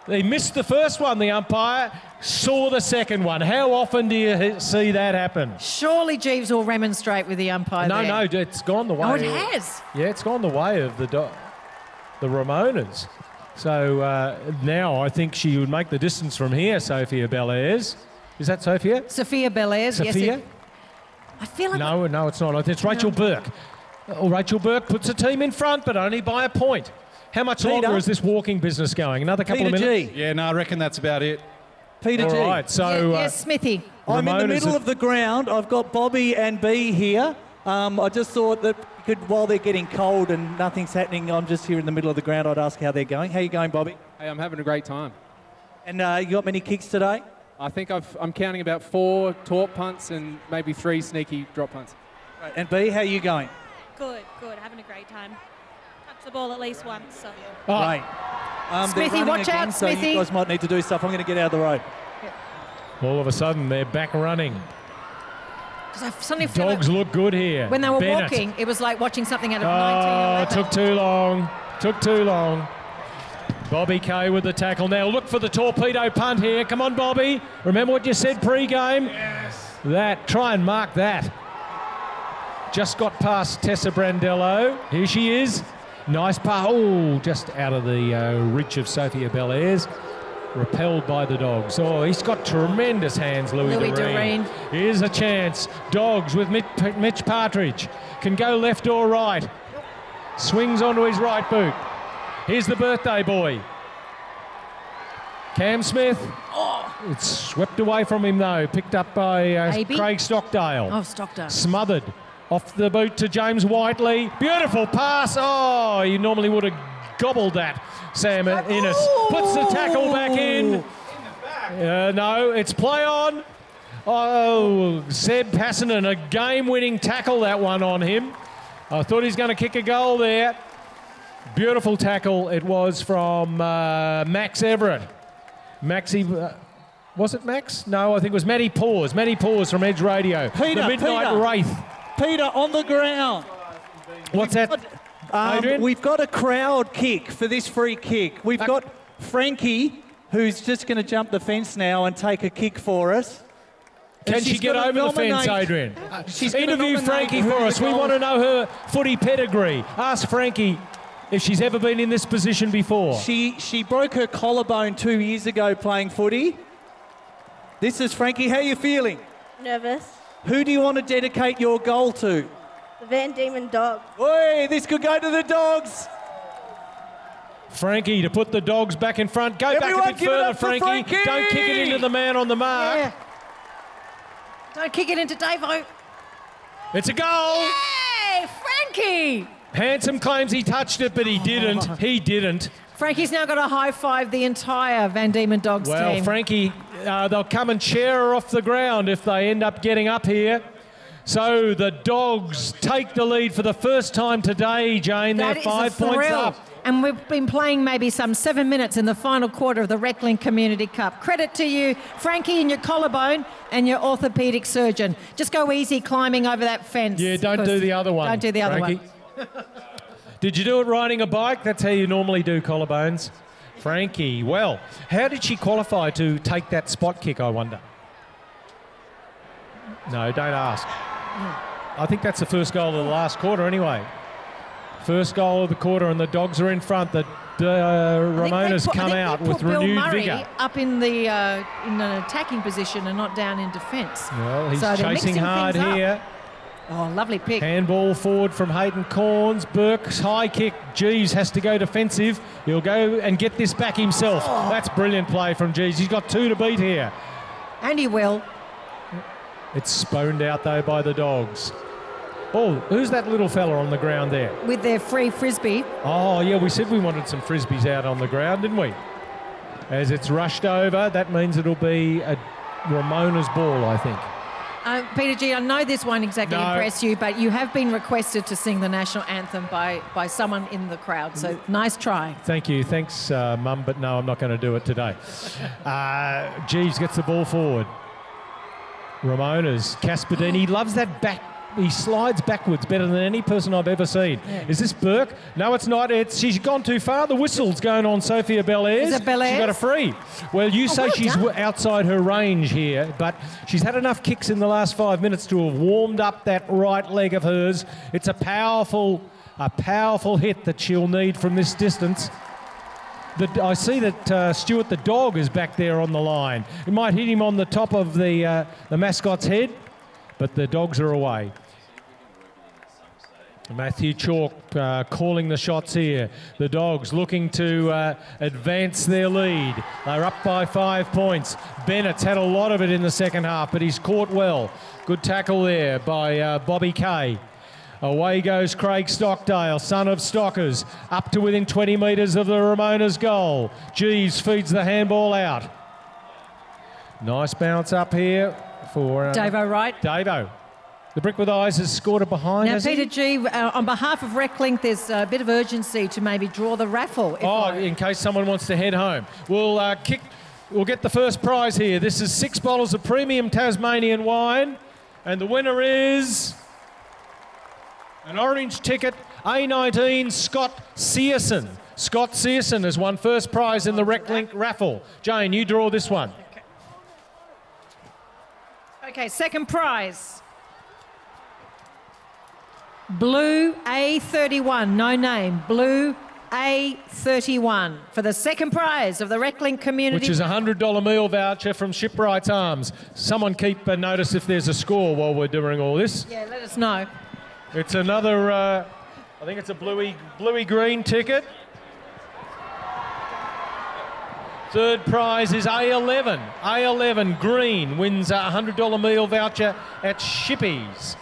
They missed the first one, the umpire. Saw the second one. How often do you see that happen? Surely Jeeves will remonstrate with the umpire there. No, it's gone the way. Oh, it has. Yeah, it's gone the way of the Ramonas. So now I think she would make the distance from here, Sophia Belair's. Is that Sophia? Sophia Belair's, Sophia? yes. I feel like... No, it's not. It's Rachel Burke. Oh, Rachel Burke puts a team in front, but only by a point. How much longer is this walking business going? Another couple of minutes? Yeah, no, I reckon that's about it. Peter All G. right, so... yes, Smithy. I'm in the Ramona's middle of the ground. I've got Bobby and B here. I just thought that while they're getting cold and nothing's happening, I'm just here in the middle of the ground. I'd ask how they're going. How you going, Bobby? Hey, I'm having a great time. And you got many kicks today? I think I'm counting about 4 torp punts and maybe 3 sneaky drop punts. Right. And B, how you going? Good, having a great time. Touch the ball at least once, so... Right. Smithy, they're running watch out, again, so Smithy. you guys might need to do stuff. I'm going to get out of the road. All of a sudden, they're back running. 'Cause I suddenly feel Dogs like look good here. when they were Bennett. walking, it was like watching something out of Oh, 1911. took too long. Bobby Kay with the tackle. Now look for the torpedo punt here. Come on, Bobby. Remember what you said pre-game? Yes. Try and mark that. Just got past Tessa Brandello. Here she is. Nice pass. Oh, just out of the reach of Sophia Belair's. Repelled by the dogs. Oh, he's got tremendous hands, Louis Doreen. Here's a chance. Dogs with Mitch Partridge. Can go left or right. Swings onto his right boot. Here's the birthday boy. Cam Smith. It's swept away from him, though. Picked up by Craig Stockdale. Oh, Stockdale. Smothered. Off the boot to James Whiteley. Beautiful pass. Oh, you normally would have gobbled that. Sam Innes puts the tackle back in. No, it's play on. Oh, Seb Passenden, a game-winning tackle, that one on him. I thought he's going to kick a goal there. Beautiful tackle it was from Max Everett. Was it Max? No, I think it was Matty Paws. Matty Paws from Edge Radio. Peter, the Midnight Peter. Wraith. Peter, on the ground. What's that, Adrian? We've got a crowd kick for this free kick. We've got Frankie, who's just going to jump the fence now and take a kick for us. Can she get over the fence, Adrian? Interview Frankie for us. We want to know her footy pedigree. Ask Frankie if she's ever been in this position before. She broke her collarbone 2 years ago playing footy. This is Frankie. How are you feeling? Nervous. Who do you want to dedicate your goal to? The Van Diemen dog. Oi, this could go to the Dogs. Frankie to put the Dogs back in front. Go Everyone back a bit give it further, up for Frankie. Frankie. Don't kick it into the man on the mark. Yeah. Don't kick it into Davo. It's a goal. Yay, Frankie! Handsome claims he touched it, but he didn't. He didn't. Frankie's now got to high-five the entire Van Diemen Dogs Well, team. Frankie, they'll come and cheer her off the ground if they end up getting up here. So the Dogs take the lead for the first time today, Jane. They're That is 5 a points thrill. up. And we've been playing maybe some 7 minutes in the final quarter of the Reclink Community Cup. Credit to you, Frankie, and your collarbone and your orthopaedic surgeon. Just go easy climbing over that fence. Yeah, don't do the other one. Don't do the other Frankie. one. Did you do it riding a bike? That's how you normally do collarbones. Frankie, well, how did she qualify to take that spot kick, I wonder? No, don't ask. I think that's the first goal of the last quarter anyway. First goal of the quarter and the Dogs are in front. The Ramonas come out with renewed Bill Murray vigour. up in the in an attacking position and not down in defence. Well, he's So they're chasing mixing hard things up. here. Oh, lovely pick. Handball forward from Hayden Corns. Burke's high kick. Jeeves has to go defensive. He'll go and get this back himself. Oh. That's brilliant play from Jeeves. He's got 2 to beat here. And he will. It's spooned out though by the Dogs. Oh, who's that little fella on the ground there? With their free frisbee. Oh, yeah, we said we wanted some frisbees out on the ground, didn't we? As it's rushed over, that means it'll be a Ramona's ball, I think. Peter G, I know this won't exactly No. impress you, but you have been requested to sing the national anthem by someone in the crowd. So nice try. Thank you. Thanks, Mum, but no, I'm not going to do it today. Jeeves gets the ball forward. Ramona's. Caspadini loves that back. He slides backwards better than any person I've ever seen. Yeah. Is this Burke? No, it's not. She's gone too far. The whistle's going on Sophia Belair's. Is it Belair's? She got a free. Well, you say well she's done. outside her range here, but she's had enough kicks in the last 5 minutes to have warmed up that right leg of hers. It's a powerful hit that she'll need from this distance. I see that Stuart the dog is back there on the line. It might hit him on the top of the mascot's head, but the Dogs are away. Matthew Chalk calling the shots here. The Dogs looking to advance their lead. They're up by 5 points. Bennett's had a lot of it in the second half, but he's caught well. Good tackle there by Bobby Kay. Away goes Craig Stockdale, son of Stockers, up to within 20 metres of the Ramona's goal. Jeeves feeds the handball out. Nice bounce up here for Davo Wright. Davo. The Brick with Eyes has scored it behind, Now, has he? Peter G, on behalf of Reclink, there's a bit of urgency to maybe draw the raffle. In case someone wants to head home. We'll get the first prize here. This is 6 bottles of premium Tasmanian wine. And the winner is an orange ticket, A19, Scott Searson. Scott Searson has won first prize in the Reclink raffle. Jane, you draw this one. Okay, second prize. Blue A31, no name. Blue A31 for the second prize of the Reclink Community. Which is a $100 meal voucher from Shipwrights Arms. Someone keep a notice if there's a score while we're doing all this. Yeah, let us know. It's another, I think it's a bluey-green ticket. Third prize is A11. A11 green wins a $100 meal voucher at Shippies.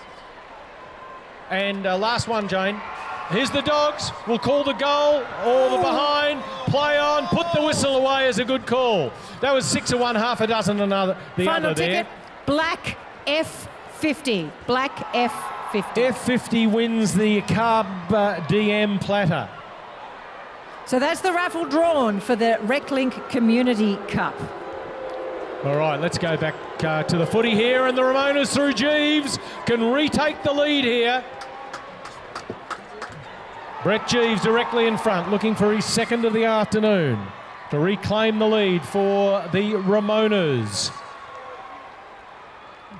And last one, Jane. Here's the Dogs. We'll call the goal or the behind. Play on. Put the whistle away as a good call. That was 6 of one, half a dozen another. The Final other ticket, there. black F50. Black F50. F50 wins the Carb DM platter. So that's the raffle drawn for the Reclink Community Cup. All right, let's go back to the footy here, and the Ramonas through Jeeves can retake the lead here. Brett Jeeves directly in front, looking for his second of the afternoon to reclaim the lead for the Ramonas.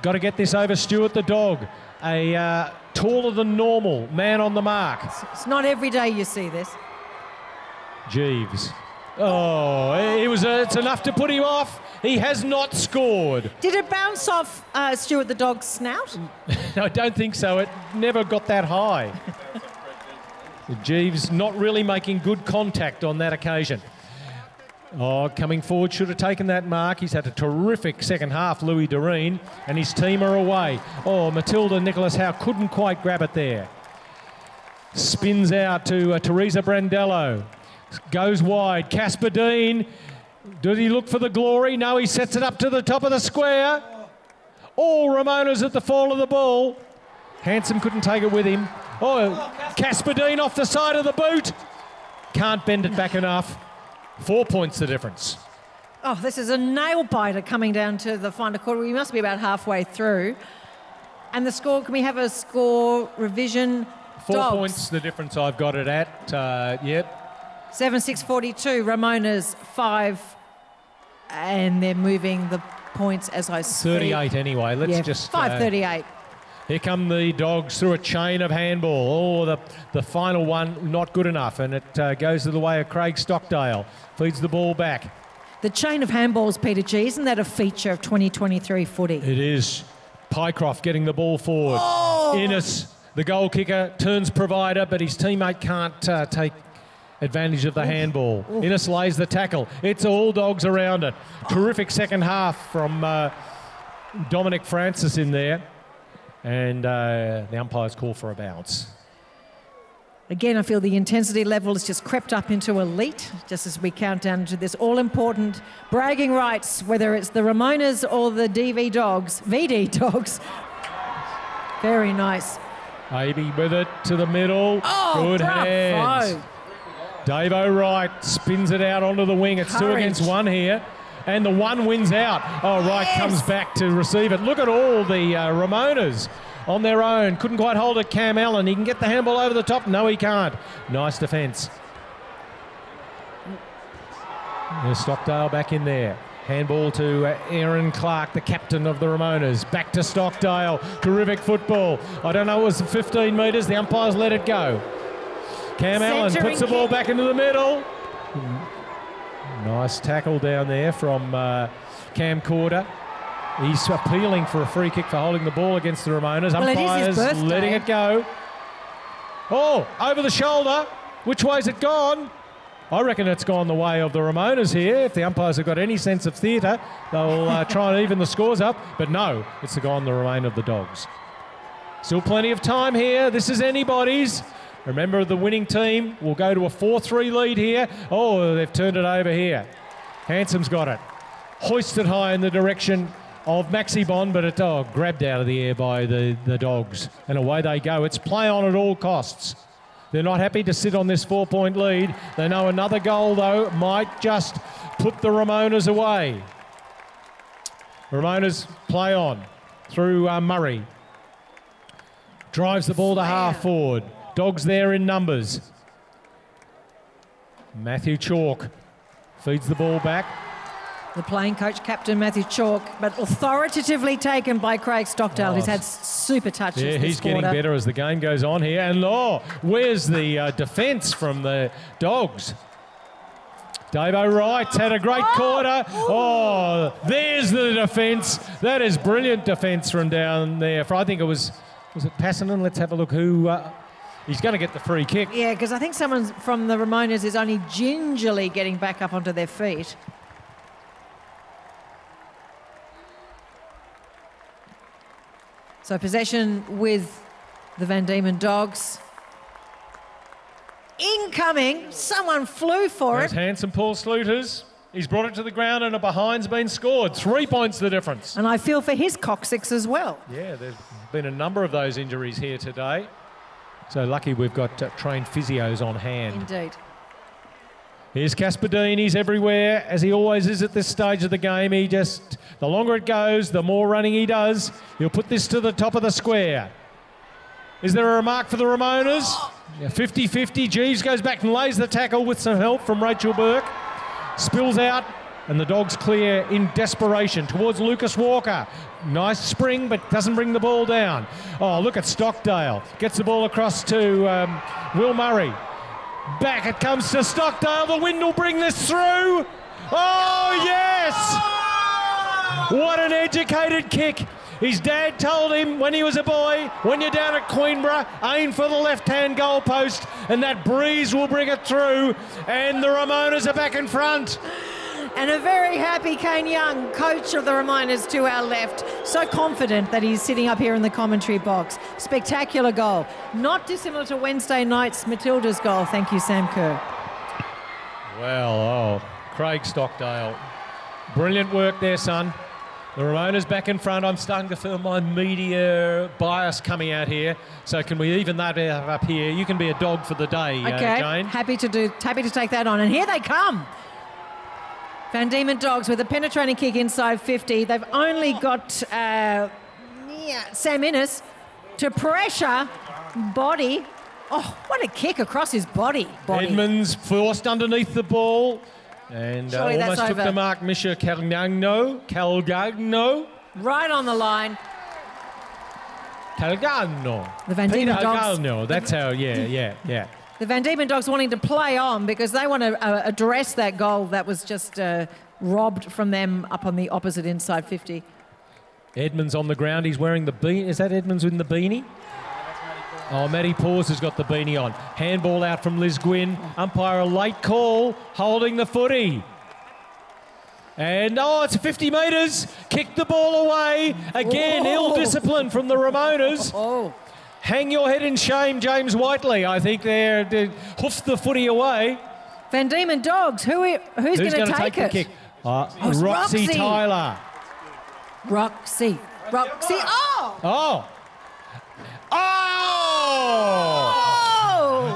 Got to get this over Stewart the dog, a taller than normal man on the mark. It's not every day you see this. Jeeves. Oh, it's enough to put him off. He has not scored. Did it bounce off Stewart the dog's snout? I don't think so. It never got that high. Jeeves not really making good contact on that occasion. Oh, coming forward, should have taken that mark. He's had a terrific second half, Louis Doreen, and his team are away. Oh, Matilda Nicholas Howe couldn't quite grab it there. Spins out to Teresa Brandello. Goes wide. Casper Dean. Does he look for the glory? No, he sets it up to the top of the square. All Ramonas at the fall of the ball. Handsome couldn't take it with him. Oh, Casper Dean off the side of the boot. Can't bend it back enough. 4 points the difference. Oh, this is a nail biter coming down to the final quarter. We must be about halfway through. And the score, can we have a score revision? 4 points the difference I've got it at. Yep. 7-6-42, Ramonas 5, and they're moving the points as I speak. 38 anyway. Let's just 5:38. Here come the Dogs through a chain of handball. Oh, the final one not good enough, and it goes to the way of Craig Stockdale. Feeds the ball back. The chain of handballs, Peter G, isn't that a feature of 2023 footy? It is. Pycroft getting the ball forward. Oh! Innes, the goal kicker, turns provider, but his teammate can't take advantage of the handball. Innes lays the tackle. It's all Dogs around it. Terrific second half from Dominic Francis in there. And the umpires call for a bounce. Again, I feel the intensity level has just crept up into elite, just as we count down to this all-important bragging rights, whether it's the Ramonas or the VD Dogs. Very nice. Abe with it to the middle. Oh, good bravo. hands. Davo Wright spins it out onto the wing. It's 2 against 1 here. And the one wins out. Oh, Wright comes back to receive it. Look at all the Ramonas on their own. Couldn't quite hold it, Cam Allen. He can get the handball over the top. No, he can't. Nice defence. There's Stockdale back in there. Handball to Aaron Clark, the captain of the Ramonas. Back to Stockdale. Terrific football. I don't know, it was 15 metres. The umpires let it go. Cam Allen puts the ball back into the middle. Nice tackle down there from Cam Corder. He's appealing for a free kick for holding the ball against the Ramonas. Well, umpires letting it go. Oh, over the shoulder. Which way's it gone? I reckon it's gone the way of the Ramonas here. If the umpires have got any sense of theatre, they'll try and even the scores up. But no, it's gone the remain of the Dogs. Still plenty of time here. This is anybody's. Remember, the winning team will go to a 4-3 lead here. Oh, they've turned it over here. Handsome's got it. Hoisted high in the direction of Maxi Bond, but it grabbed out of the air by the Dogs. And away they go. It's play on at all costs. They're not happy to sit on this 4-point lead. They know another goal, though, might just put the Ramonas away. Ramonas play on through Murray. Drives the ball to half forward. Dogs there in numbers. Matthew Chalk feeds the ball back. The playing coach, Captain Matthew Chalk, but authoritatively taken by Craig Stockdale, who's had super touches Yeah, this he's quarter. getting better as the game goes on here. And where's the defence from the Dogs? Davo Wright's had a great quarter. Oh, there's the defence. That is brilliant defence from down there. I think it was it Passanen? Let's have a look who... he's going to get the free kick. Yeah, because I think someone from the Ramonas is only gingerly getting back up onto their feet. So possession with the Van Diemen Dogs. Incoming. Someone flew for There's it. handsome Paul Sluters. He's brought it to the ground and a behind's been scored. 3 points the difference. And I feel for his coccyx as well. Yeah, there's been a number of those injuries here today. So lucky we've got trained physios on hand. Indeed. Here's Caspadine. He's everywhere, as he always is at this stage of the game. The longer it goes, the more running he does. He'll put this to the top of the square. Is there a remark for the Ramonas? 50-50. Jeeves goes back and lays the tackle with some help from Rachel Burke. Spills out, and the Dogs clear in desperation towards Lucas Walker. Nice spring, but doesn't bring the ball down. Oh, look at Stockdale. Gets the ball across to Will Murray. Back it comes to Stockdale. The wind will bring this through. Oh, yes! What an educated kick. His dad told him when he was a boy, when you're down at Queenborough, aim for the left-hand goal post and that breeze will bring it through. And the Ramonas are back in front. And a very happy Kane Young, coach of the Ramonas, to our left. So confident that he's sitting up here in the commentary box. Spectacular goal. Not dissimilar to Wednesday night's Matilda's goal. Thank you, Sam Kerr. Well, Craig Stockdale. Brilliant work there, son. The Ramonas back in front. I'm starting to feel my media bias coming out here. So can we even that up here? You can be a dog for the day, okay. Jane. Happy to take that on. And here they come. Van Diemen Dogs with a penetrating kick inside 50. They've only got Sam Innes to pressure. Body. Oh, what a kick across his body. Edmonds forced underneath the ball. And almost took the mark, Misha Calgagno. Right on the line. Calgagno. The Van Diemen Dogs. Calgagno, that's how, yeah. The Van Diemen Dogs wanting to play on because they want to address that goal that was just robbed from them up on the opposite inside 50. Edmonds on the ground. He's wearing the beanie. Is that Edmonds in the beanie? Oh, Matty Paws has got the beanie on. Handball out from Liz Gwynn. Umpire a late call, holding the footy. And, it's 50 metres. Kick the ball away. Again, ill discipline from the Ramonas. Hang your head in shame, James Whiteley. I think they hoofed the footy away. Van Diemen Dogs, who's going to take it? The kick? Roxy Tyler. Roxy. Oh!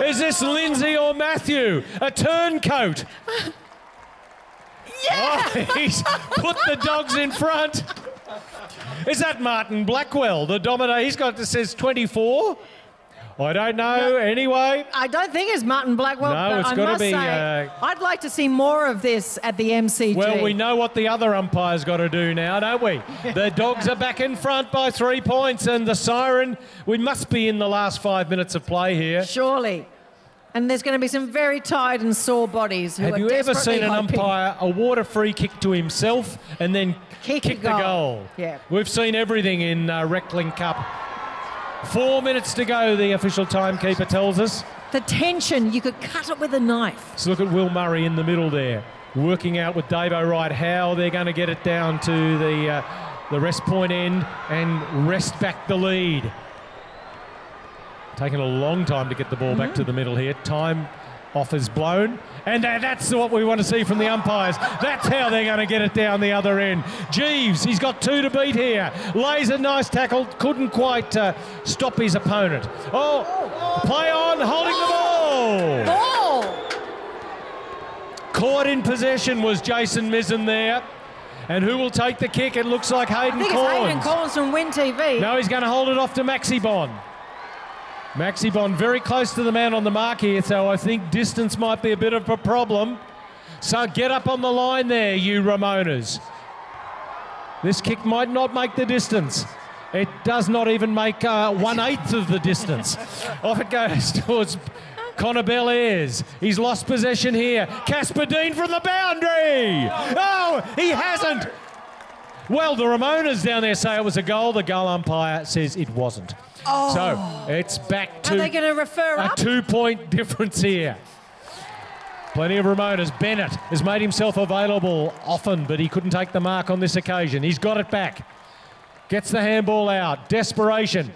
Is this Lindsay or Matthew? A turncoat. Yeah! He's put the Dogs in front. Is that Martin Blackwell, the dominator? He's got, it says 24. I don't know. Anyway. I don't think it's Martin Blackwell, no, but it's I got must to be, say, I'd like to see more of this at the MCG. Well, we know what the other umpire's got to do now, don't we? The Dogs are back in front by 3 points, and the siren, we must be in the last 5 minutes of play here. Surely. And there's going to be some very tired and sore bodies who Have are you ever seen an hoping. umpire award a free kick to himself and then kick the goal? Yeah. We've seen everything in Reclink Cup. 4 minutes to go, the official timekeeper tells us. The tension, you could cut it with a knife. So look at Will Murray in the middle there, working out with Dave O'Wright how they're going to get it down to the rest point end and wrest back the lead. Taking a long time to get the ball back to the middle here. Time off is blown. And that's what we want to see from the umpires. That's how they're going to get it down the other end. Jeeves, he's got 2 to beat here. Lays a nice tackle. Couldn't quite stop his opponent. Play on, holding the ball. Caught in possession was Jason Mizzen there. And who will take the kick? It looks like Hayden Corns. I think it's Hayden Corns from Win TV. No, he's going to hold it off to Maxi Bond. Maxi Bond very close to the man on the mark here, so I think distance might be a bit of a problem. So get up on the line there, you Ramonas. This kick might not make the distance. It does not even make 1/8 of the distance. Off it goes towards Connor Bellairs. He's lost possession here. Casper Dean from the boundary. Oh, he hasn't. Well, the Ramonas down there say it was a goal. The goal umpire says it wasn't. So it's back to Are they going to refer a up? 2-point difference here. Plenty of Ramonas. Bennett has made himself available often, but he couldn't take the mark on this occasion. He's got it back. Gets the handball out. Desperation.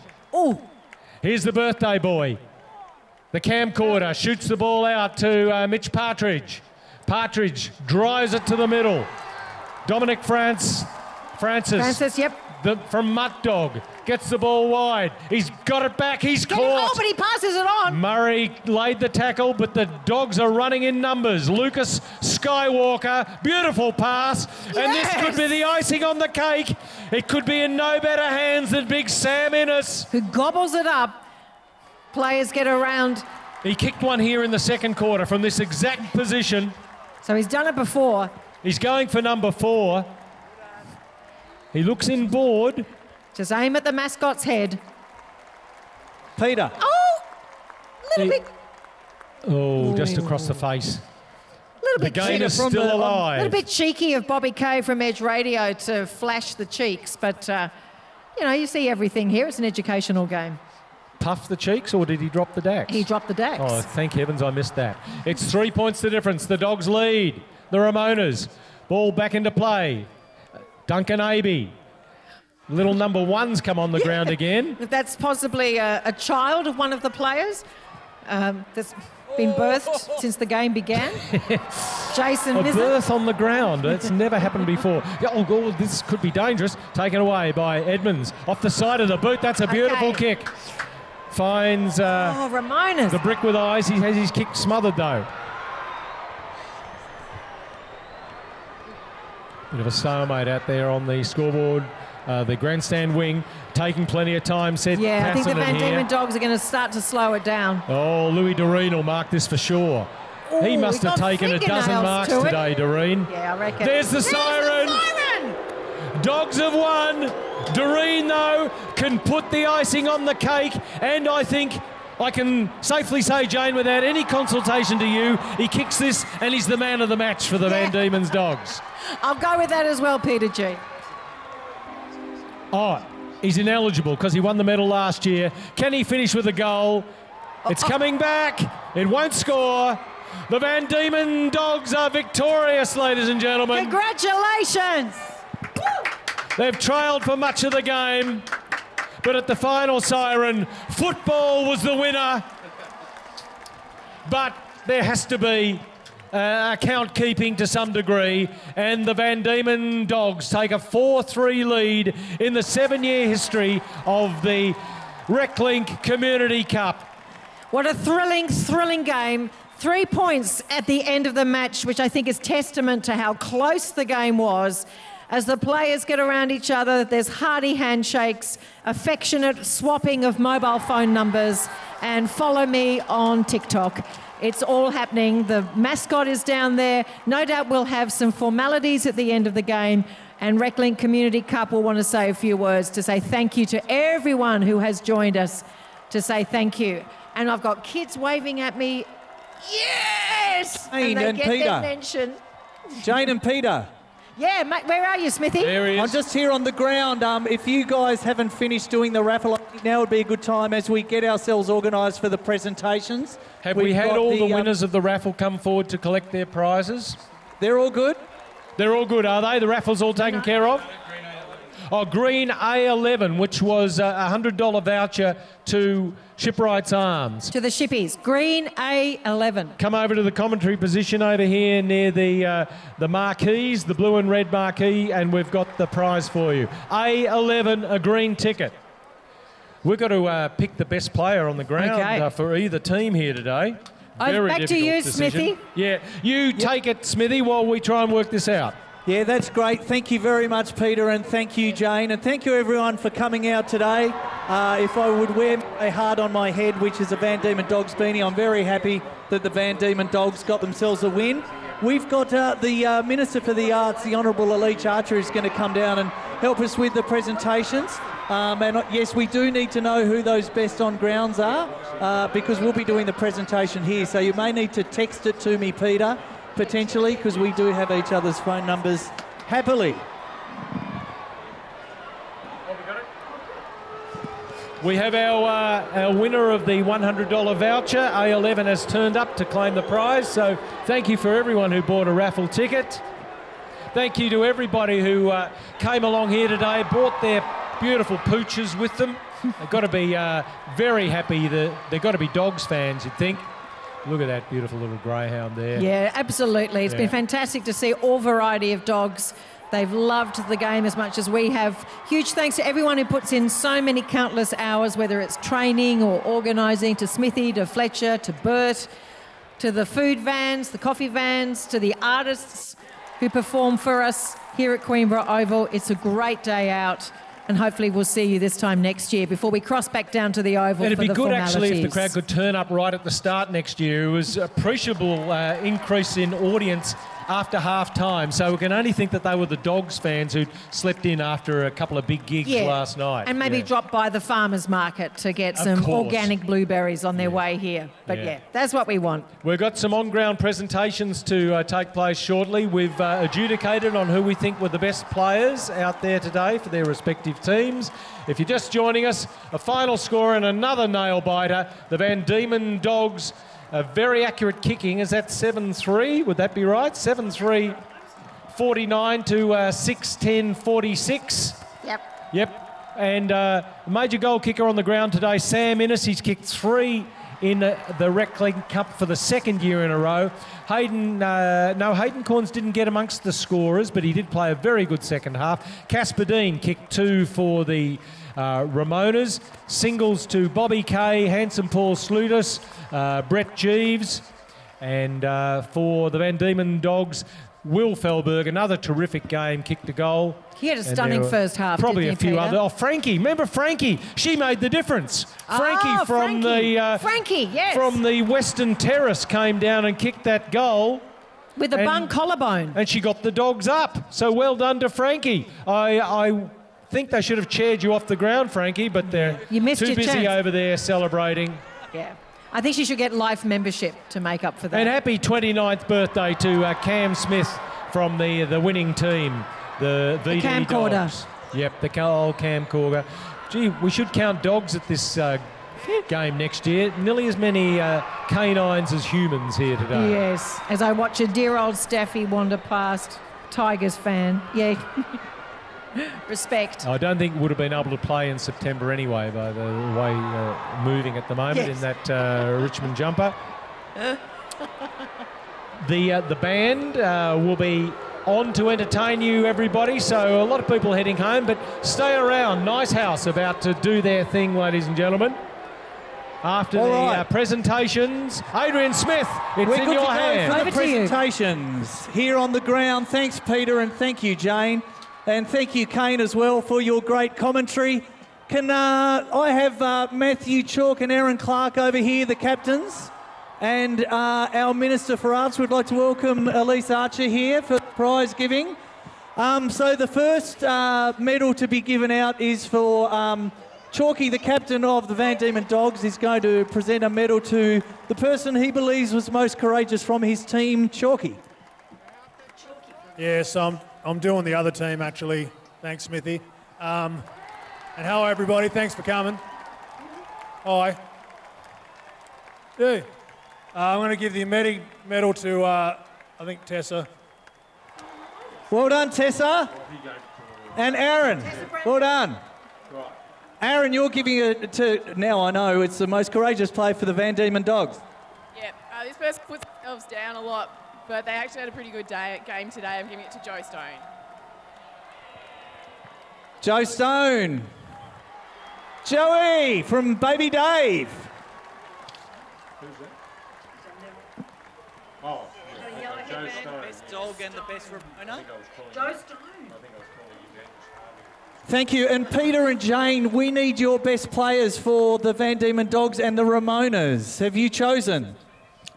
Here's the birthday boy. The camcorder shoots the ball out to Mitch Partridge. Partridge drives it to the middle. Dominic Francis. Yep. From Mutt Dog. Gets the ball wide. He's got it back. He's caught. But he passes it on. Murray laid the tackle, but the dogs are running in numbers. Lucas Skywalker, beautiful pass. And this could be the icing on the cake. It could be in no better hands than big Sam Innes, who gobbles it up. Players get around. He kicked one here in the second quarter from this exact position. So he's done it before. He's going for number 4. He looks in board. Just aim at the mascot's head. Peter. Oh, little bit. Oh, just across the face. Little The bit game cheeky is still a alive. little bit cheeky of Bobby Kay from Edge Radio to flash the cheeks, but you see everything here. It's an educational game. Puff the cheeks, or did he drop the dax? He dropped the dax. Oh, thank heavens I missed that. It's 3 points the difference. The Dogs lead. The Ramonas. Ball back into play. Duncan Abbey. Little number 1's come on the ground again. That's possibly a child of one of the players that's been birthed since the game began. Jason A Mizzen. birth on the ground. That's never happened before. Oh, this could be dangerous. Taken away by Edmonds. Off the side of the boot. That's a beautiful kick. Finds Ramonas. the brick with eyes. He has his kick smothered though. Bit of a stalemate out there on the scoreboard. The grandstand wing taking plenty of time. Set Yeah, I think the Van here. Diemen Dogs are going to start to slow it down. Oh, Louis Doreen will mark this for sure. He Ooh, must he have got taken a dozen fingernails marks to it. today, Doreen. Yeah, I reckon. There's the siren. Dogs have won. Doreen, though, can put the icing on the cake. And I think I can safely say, Jane, without any consultation to you, he kicks this and he's the man of the match for the Van Diemen's Dogs. I'll go with that as well, Peter G. Oh, he's ineligible because he won the medal last year. Can he finish with a goal? It's coming back. It won't score. The Van Diemen Dogs are victorious, ladies and gentlemen. Congratulations. They've trailed for much of the game, but at the final siren, football was the winner. But there has to be account keeping to some degree, and the Van Diemen Dogs take a 4-3 lead in the 7-year history of the Reclink Community Cup. What a thrilling game. 3 points at the end of the match, which I think is testament to how close the game was. As the players get around each other, there's hearty handshakes, affectionate swapping of mobile phone numbers, and follow me on TikTok. It's all happening. The mascot is down there. No doubt we'll have some formalities at the end of the game, and Reclink Community Cup will want to say a few words to say thank you to everyone who has joined us, to say thank you. And I've got kids waving at me. Yes! Jane and they and get Peter. their mention. Jane and Peter. Yeah, mate, where are you, Smithy? There he is. I'm just here on the ground. If you guys haven't finished doing the raffle, I think now would be a good time as we get ourselves organised for the presentations. Have We've we had got all the winners of the raffle come forward to collect their prizes? They're all good? They're all good, are they? The raffle's all taken care of? Oh, Green A11, which was a $100 voucher to Shipwrights Arms. To the Shippies. Green A11. Come over to the commentary position over here near the marquees, the blue and red marquee, and we've got the prize for you. A11, a green ticket. We've got to pick the best player on the ground for either team here today. Very back to difficult you, decision. Smithy. Yeah, you take it, Smithy, while we try and work this out. Yeah, that's great. Thank you very much, Peter, and thank you, Jane. And thank you, everyone, for coming out today. If I would wear a heart on my head, which is a Van Diemen Dogs beanie, I'm very happy that the Van Diemen Dogs got themselves a win. We've got the Minister for the Arts, the Honourable Elite Archer, is going to come down and help us with the presentations. And yes, we do need to know who those best on grounds are because we'll be doing the presentation here. So you may need to text it to me, Peter, potentially, because we do have each other's phone numbers happily. We have our winner of the $100 voucher. A11 has turned up to claim the prize, so thank you for everyone who bought a raffle ticket. Thank you to everybody who came along here today, brought their beautiful pooches with them. They've got to be very happy. They've got to be Dogs fans, you'd think. Look at that beautiful little greyhound there. Yeah, absolutely. It's been fantastic to see all variety of dogs. They've loved the game as much as we have. Huge thanks to everyone who puts in so many countless hours, whether it's training or organising, to Smithy, to Fletcher, to Bert, to the food vans, the coffee vans, to the artists who perform for us here at Queenborough Oval. It's a great day out, and hopefully we'll see you this time next year before we cross back down to the Oval. It'd for be the good actually if the formalities. crowd could turn up right at the start next year. It was an appreciable increase in audience after half time, so we can only think that they were the Dogs fans who'd slept in after a couple of big gigs last night. And maybe drop by the farmers market to get some course. organic blueberries on their way here. But Yeah. that's what we want. We've got some on-ground presentations to take place shortly. We've adjudicated on who we think were the best players out there today for their respective teams. If you're just joining us, a final score and another nail-biter. The Van Diemen Dogs, a very accurate kicking. Is that 7-3? Would that be right? 7-3, 49 to 6-10, 46. Yep. And major goal kicker on the ground today, Sam Innes. He's kicked 3 in the Reclink Cup for the second year in a row. Hayden Corns didn't get amongst the scorers, but he did play a very good second half. Casper Dean kicked 2 for the Ramonas. Singles to Bobby Kay, Handsome Paul Slutis, Brett Jeeves. And for the Van Diemen Dogs, Will Felberg, another terrific game, kicked a goal. He had a And stunning there were first half, probably didn't a he, few Peter? other. Oh, Frankie. Remember Frankie? She made the difference. Frankie from the Frankie, yes. from the Western Terrace came down and kicked that goal. With a bung collarbone. And she got the Dogs up. So well done to Frankie. I think they should have chaired you off the ground, Frankie, but they're You missed too your busy chance. over there celebrating. Yeah. I think she should get life membership to make up for that. And happy 29th birthday to Cam Smith from the winning team, the VD camcorder. Dogs. Yep, the old camcorder. Gee, we should count dogs at this game next year. Nearly as many canines as humans here today. Yes, as I watch a dear old Staffy wander past, Tigers fan. Yeah. Respect. I don't think would have been able to play in September anyway, by the way moving at the moment in that Richmond jumper. The band will be on to entertain you, everybody. So a lot of people heading home, but stay around. Nice House about to do their thing, ladies and gentlemen. After the presentations, Adrian Smith, it's We're in good your to go hands. for Over the to you. presentations here on the ground. Thanks, Peter, and thank you, Jane. And thank you, Kane, as well, for your great commentary. Can I have Matthew Chalk and Aaron Clark over here, the captains? And our Minister for Arts would like to welcome Elise Archer here for prize giving. So the first medal to be given out is for Chalky, the captain of the Van Diemen Dogs. He's going to present a medal to the person he believes was most courageous from his team, Chalky. Yes, I'm doing the other team, actually. Thanks, Smithy. And hello, everybody. Thanks for coming. Hi. Yeah. I'm going to give the medal to, I think, Tessa. Well done, Tessa. And Aaron, well done. Aaron, you're giving it to, now I know, it's the most courageous play for the Van Diemen Dogs. Yep, this person put themselves down a lot, but they actually had a pretty good game today. I'm giving it to Joe Stone. Joe Stone. Joey from Baby Dave. Who's that? Oh, Joe Stone. Best dog and the best Ramona. Joe Stone. Thank you. And Peter and Jane, we need your best players for the Van Diemen Dogs and the Ramonas. Have you chosen?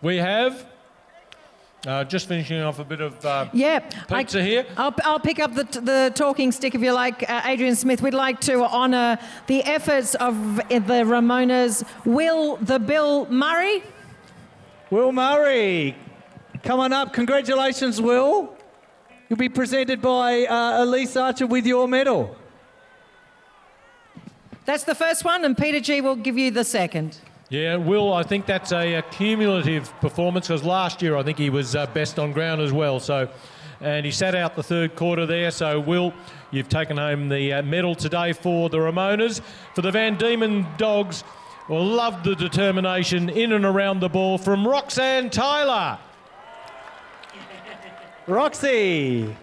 We have. Just finishing off a bit of pizza here. I'll pick up the talking stick if you like, Adrian Smith. We'd like to honour the efforts of the Ramonas. Will the Bill Murray? Will Murray. Come on up. Congratulations, Will. You'll be presented by Elise Archer with your medal. That's the first one, and Peter G will give you the second. Yeah, Will, I think that's a cumulative performance because last year I think he was best on ground as well. So, and he sat out the third quarter there. So, Will, you've taken home the medal today for the Ramonas. For the Van Diemen Dogs, well, loved the determination in and around the ball from Roxanne Tyler. Roxy.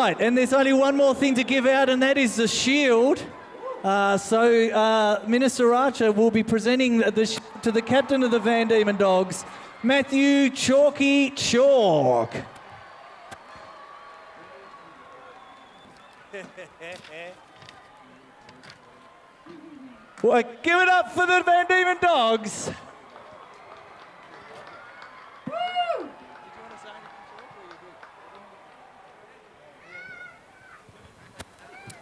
right, and there's only one more thing to give out, and that is the shield. Minister Archer will be presenting the shield to the captain of the Van Diemen Dogs, Matthew Chalky Chalk. Well, give it up for the Van Diemen Dogs.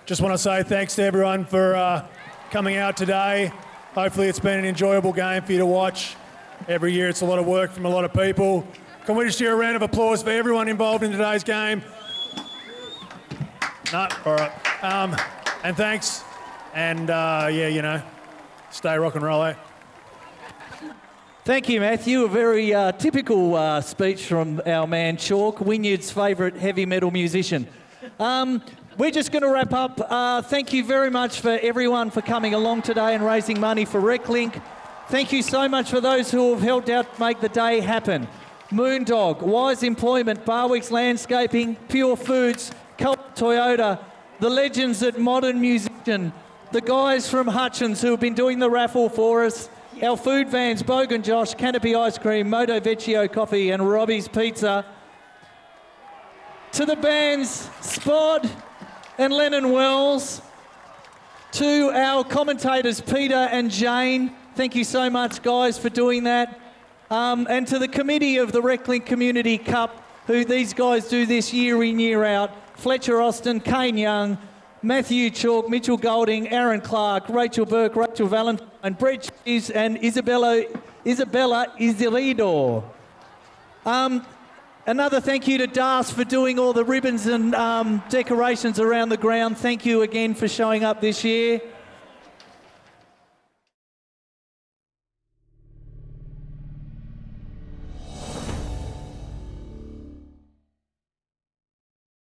Just want to say thanks to everyone for coming out today. Hopefully it's been an enjoyable game for you to watch. Every year it's a lot of work from a lot of people. Can we just hear a round of applause for everyone involved in today's game? No? All right. And thanks. And, stay rock and roll, eh? Thank you, Matthew. A very typical speech from our man Chalk, Wynyard's favourite heavy metal musician. We're just going to wrap up. Thank you very much for everyone for coming along today and raising money for Reclink. Thank you so much for those who have helped out to make the day happen. Moondog, Wise Employment, Barwick's Landscaping, Pure Foods, Colt Toyota, the legends at Modern Musician, the guys from Hutchins who have been doing the raffle for us, our food vans, Bogan Josh, Canopy Ice Cream, Moto Vecchio Coffee and Robbie's Pizza. To the bands, Spod and Lennon Wells. To our commentators, Peter and Jane. Thank you so much, guys, for doing that. And to the committee of the Reclink Community Cup, who these guys do this year in, year out. Fletcher Austin, Kane Young, Matthew Chalk, Mitchell Golding, Aaron Clark, Rachel Burke, Rachel Valentine, Brett Cheese and Isabella Izilido. Another thank you to Das for doing all the ribbons and decorations around the ground. Thank you again for showing up this year.